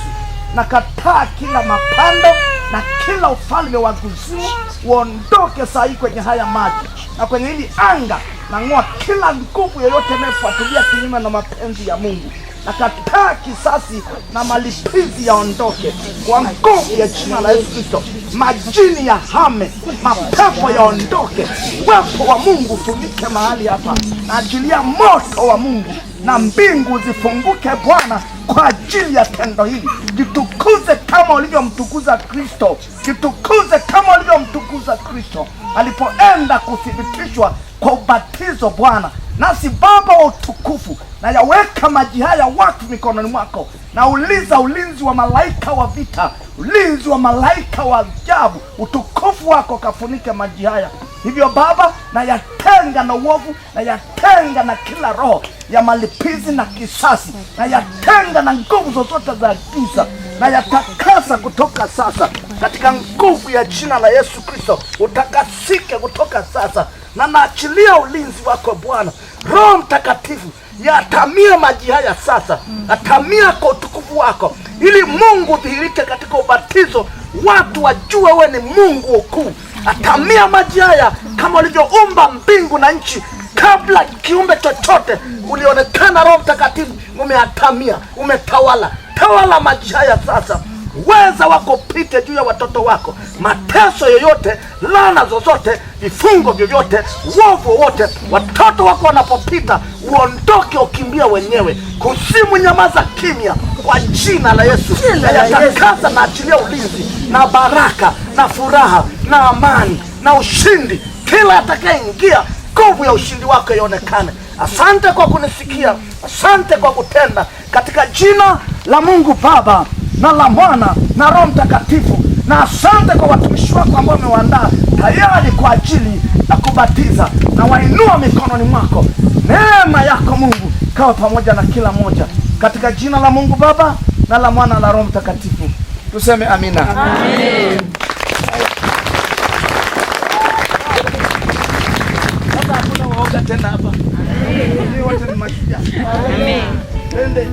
Na kataa kila mapando na kila ufalme wa kuzimu uondoke saa hii kwenye haya maji na kwenye hili anga, na ng'oa kila nguvu yoyote inayofuatilia kinyume na mapenzi ya Mungu. Na kataa kisasi na malipizi yaondoke kwa nguvu ya jina la Yesu Kristo. Majini ya hame, mapepo yaondoke, uwepo wa Mungu ufunike mahali hapa, na ajilia moto wa Mungu na mbingu zifunguke Bwana kwa ajili ya tendo hili. Jitukuze kama ulivyomtukuza Kristo, jitukuze kama ulivyomtukuza Kristo alipoenda kuthibitishwa kwa ubatizo Bwana. Nasi Baba wa utukufu, na yaweka maji haya wakfu mikononi mwako, na uliza ulinzi wa malaika wa vita, ulinzi wa malaika wa ajabu, utukufu wako kafunike maji haya. Hivyo Baba, na yatenga na uovu, na yatenga na kila roho ya malipizi na kisasi, na yatenga na nguvu zozote za giza, na yatakasa kutoka sasa katika nguvu ya jina la Yesu Kristo. Utakasike kutoka sasa, na naachilia ulinzi wako Bwana. Roho Mtakatifu yatamia maji haya sasa, atamia kwa utukufu wako, ili Mungu dhihirike katika ubatizo, watu wajue wewe ni Mungu mkuu. Atamia maji haya kama ulivyoumba mbingu na nchi. Kabla kiumbe chochote ulionekana, Roho Mtakatifu umeatamia, umetawala. Ninatawala maji haya sasa, uweza wako pite juu ya watoto wako. Mateso yoyote, laana zozote, vifungo vyovyote, uovu wowote, watoto wako wanapopita uondoke, ukimbia wenyewe. Kuzimu nyamaza kimya kwa jina la Yesu. Na yatakasa na achilia ulinzi na baraka na furaha na amani na ushindi. Kila atakayeingia, nguvu ya ushindi wako ionekane. Asante kwa kunisikia, asante kwa kutenda, katika jina la Mungu Baba na la Mwana na Roho Mtakatifu. Na asante kwa watumishi wako ambao wamewaandaa tayari kwa ajili ya kubatiza, na wainua mikononi mwako. Neema yako Mungu kawa pamoja na kila moja, katika jina la Mungu Baba na la Mwana na la Roho Mtakatifu. Tuseme amina. Amen. Sasa hakuna waoga tena hapa. Amen. Wote ni mashujaa. Amen. Twende.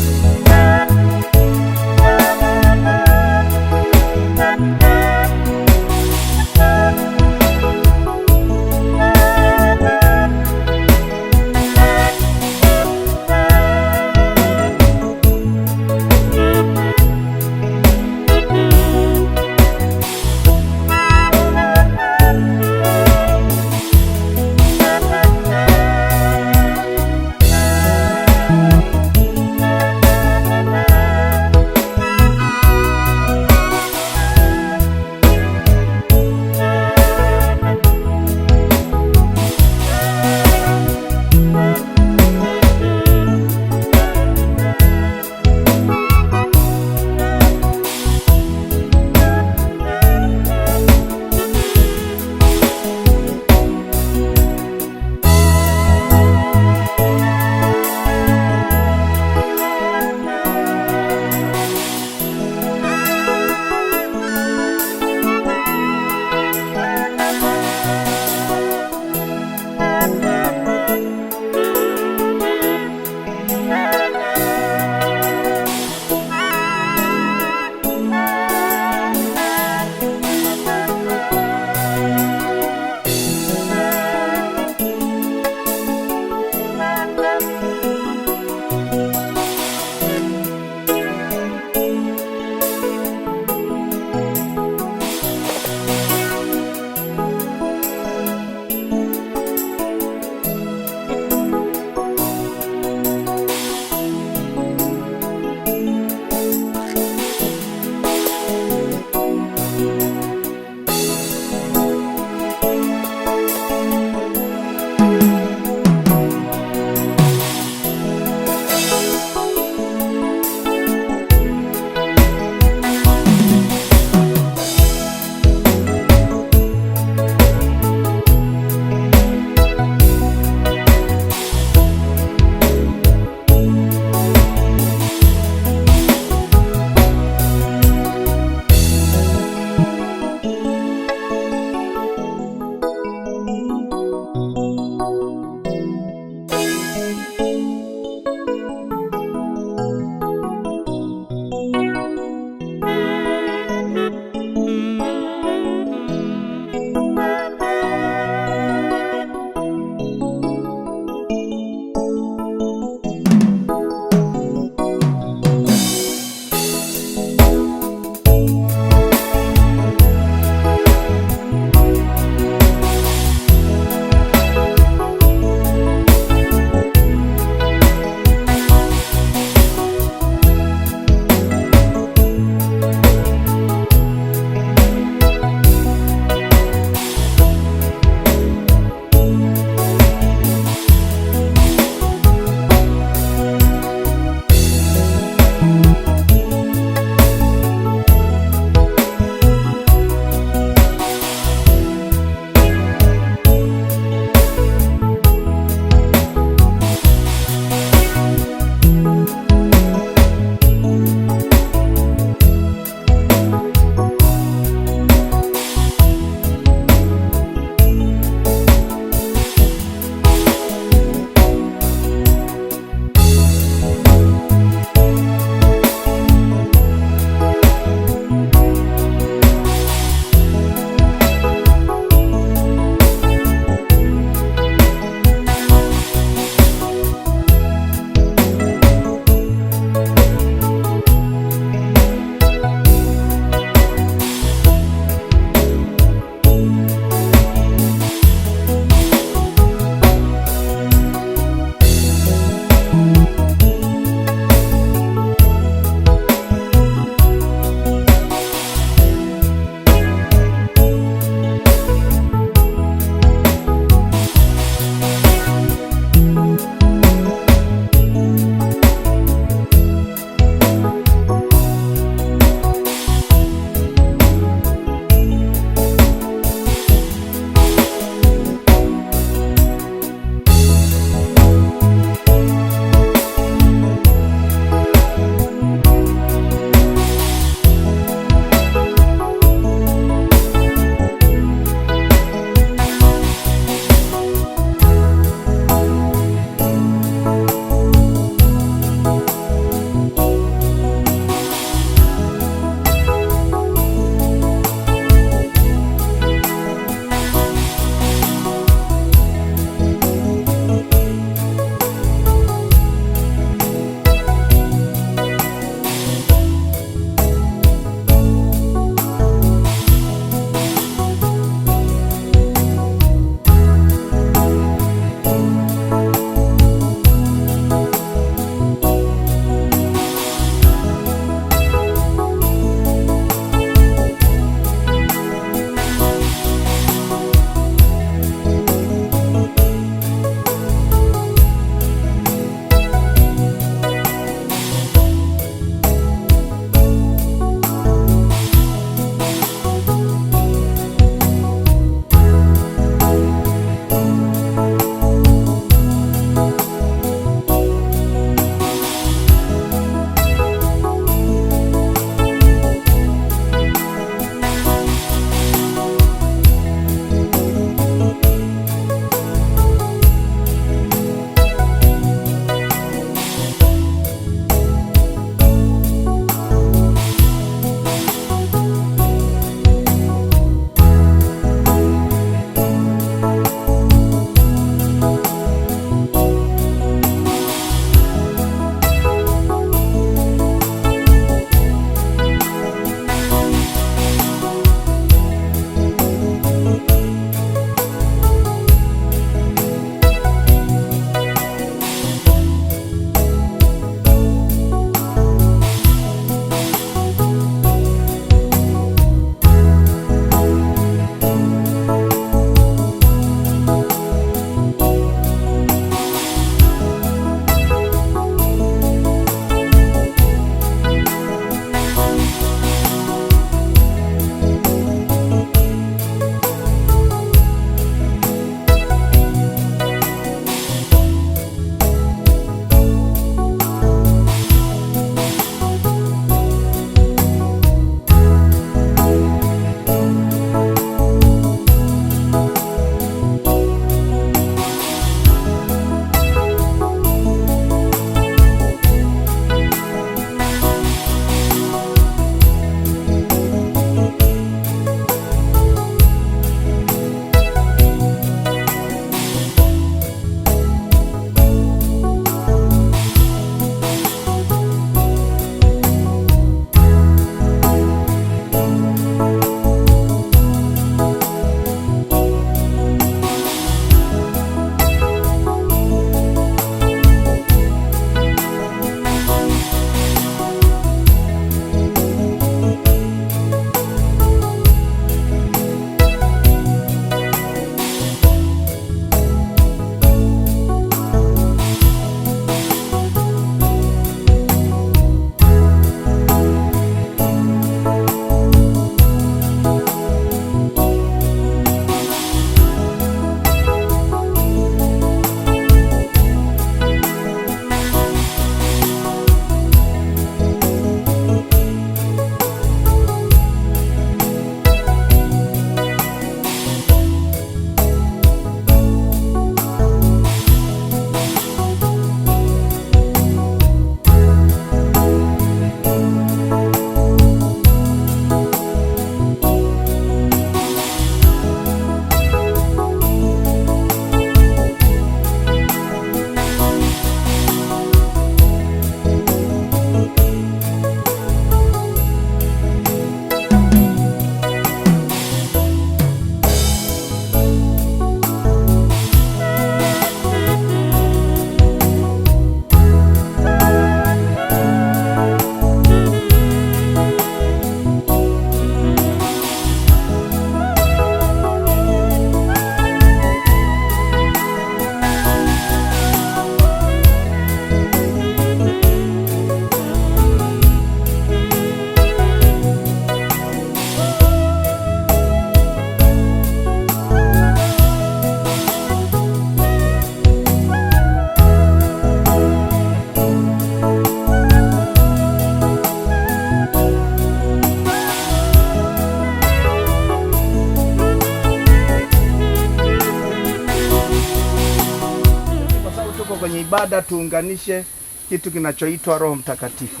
kwenye ibada tuunganishe kitu kinachoitwa Roho Mtakatifu.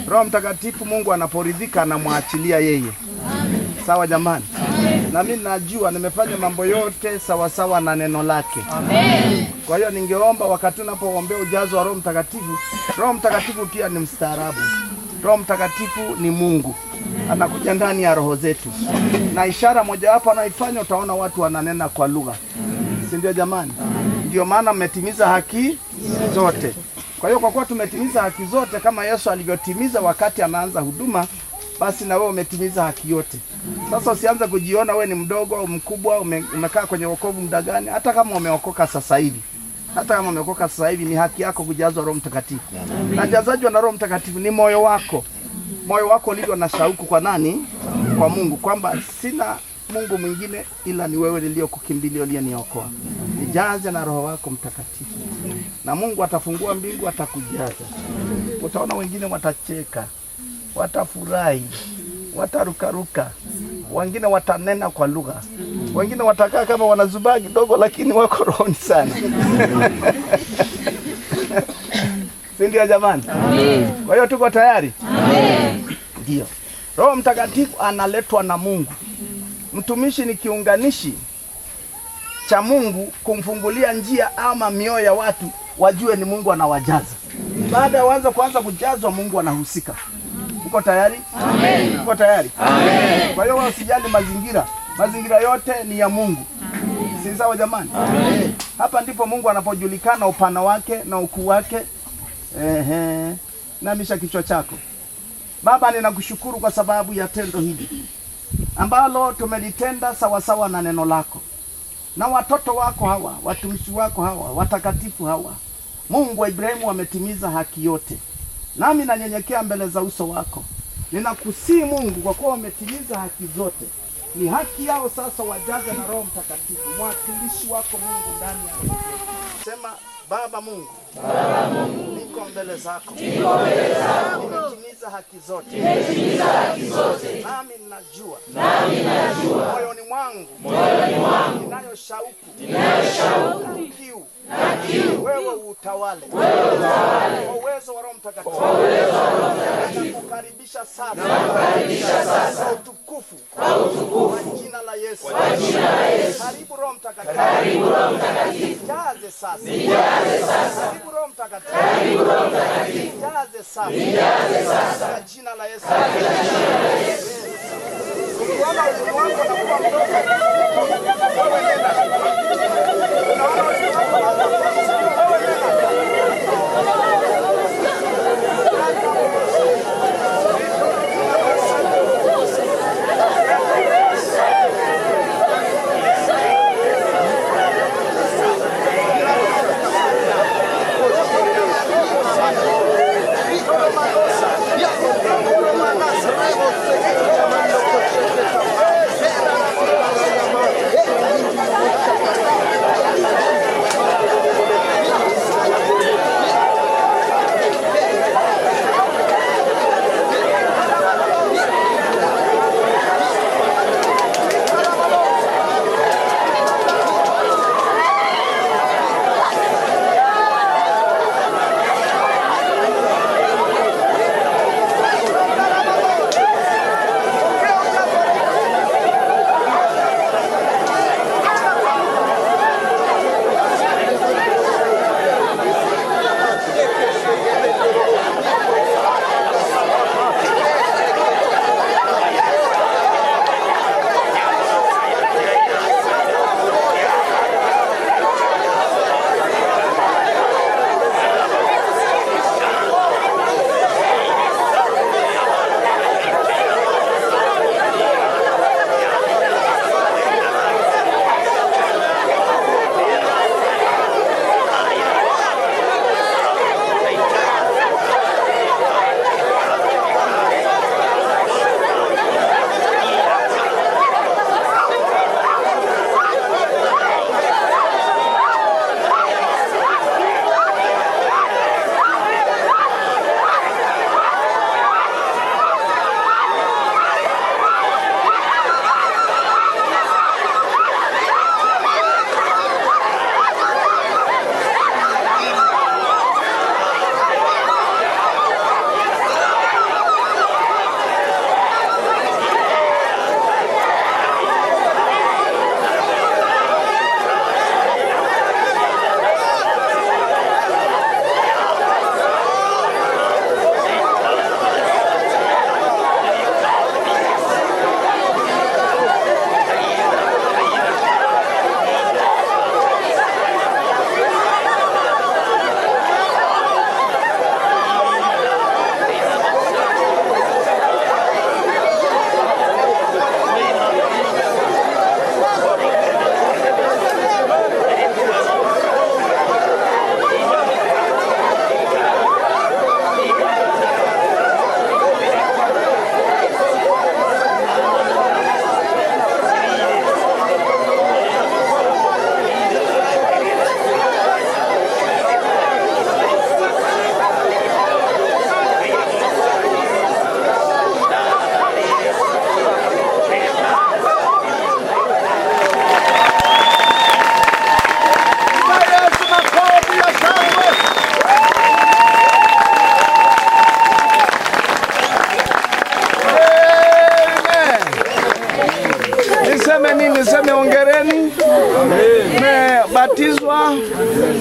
Roho Mtakatifu Mungu anaporidhika anamwachilia yeye. Sawa jamani? Na mimi najua nimefanya mambo yote sawa sawa na neno lake. Kwa hiyo ningeomba wakati unapoombea ujazo wa Roho Mtakatifu, Roho Mtakatifu pia ni mstaarabu. Roho Mtakatifu ni Mungu. Anakuja ndani ya roho zetu. Na ishara mojawapo anaifanya, utaona watu wananena kwa lugha. Si ndio jamani? Ndio maana mmetimiza haki zote. Kwa hiyo kwa kuwa tumetimiza haki zote kama Yesu alivyotimiza wakati anaanza huduma, basi na wewe umetimiza haki yote. Sasa usianze kujiona wewe ni mdogo au mkubwa, umekaa kwenye wokovu muda gani. Hata kama umeokoka sasa hivi, ni haki yako kujazwa Roho Mtakatifu. Na jazajwa na Roho Mtakatifu ni moyo wako. Moyo wako ulivyo na shauku kwa nani? Kwa Mungu, kwamba sina Mungu mwingine ila ni wewe niliyokukimbilia, uliyeniokoa. Nijaze na Roho wako Mtakatifu. Na Mungu atafungua mbingu, atakujaza. Utaona wengine watacheka, watafurahi, watarukaruka, wengine watanena kwa lugha, wengine watakaa kama wanazubaa kidogo, lakini wako rohoni sana. Si ndio jamani? Kwa hiyo tuko tayari? Ndio. Roho Mtakatifu analetwa na Mungu. Mtumishi ni kiunganishi cha Mungu kumfungulia njia ama mioyo ya watu wajue ni Mungu anawajaza. Baada ya kuanza kujazwa, Mungu anahusika. Uko tayari? Amen. Uko tayari? Amen. Kwa hiyo usijali mazingira. Mazingira yote ni ya Mungu. Si sawa jamani? Amen. Hapa ndipo Mungu anapojulikana upana wake na ukuu wake. Namisha kichwa chako. Baba, ninakushukuru kwa sababu ya tendo hili ambalo tumelitenda sawa sawa na neno lako. Na watoto wako hawa, watumishi wako hawa, watakatifu hawa, Mungu wa Ibrahimu, wametimiza haki yote. Nami nanyenyekea mbele za uso wako. Ninakusii Mungu, kwa kuwa wametimiza haki zote. Ni haki yao sasa wajaze na Roho Mtakatifu, mwakilishi wako Mungu ndani ya roho. Sema, Baba Mungu, niko mbele zako. Nimetimiza haki zote. Nami ninajua moyoni mwangu ninayo shauku na kiu. Wewe utawale kwa uwezo wa Roho Mtakatifu. Nakukaribisha sasa kwa utukufu kwa jina la Yesu. Karibu Roho Mtakatifu. Jaze sasa. Karibu Roho Mtakatifu. Jaze sasa kwa jina la Yesu. Ukiona uzuri wako na kuwa mdogo, wewe nenda. Unaona uzuri wako na kuwa mdogo, wewe nenda.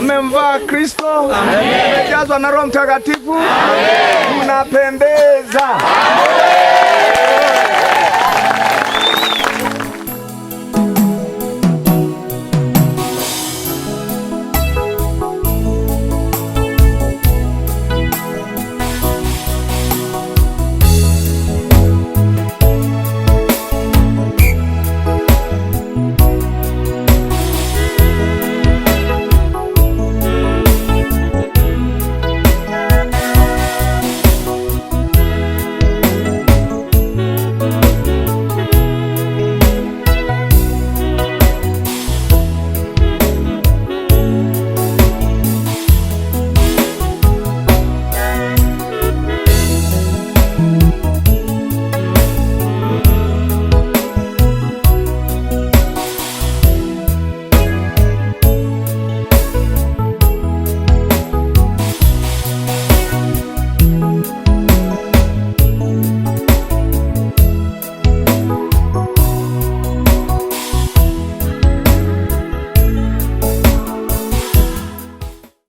mmemvaa Kristo, mmejazwa na Roho Mtakatifu, mnapendeza.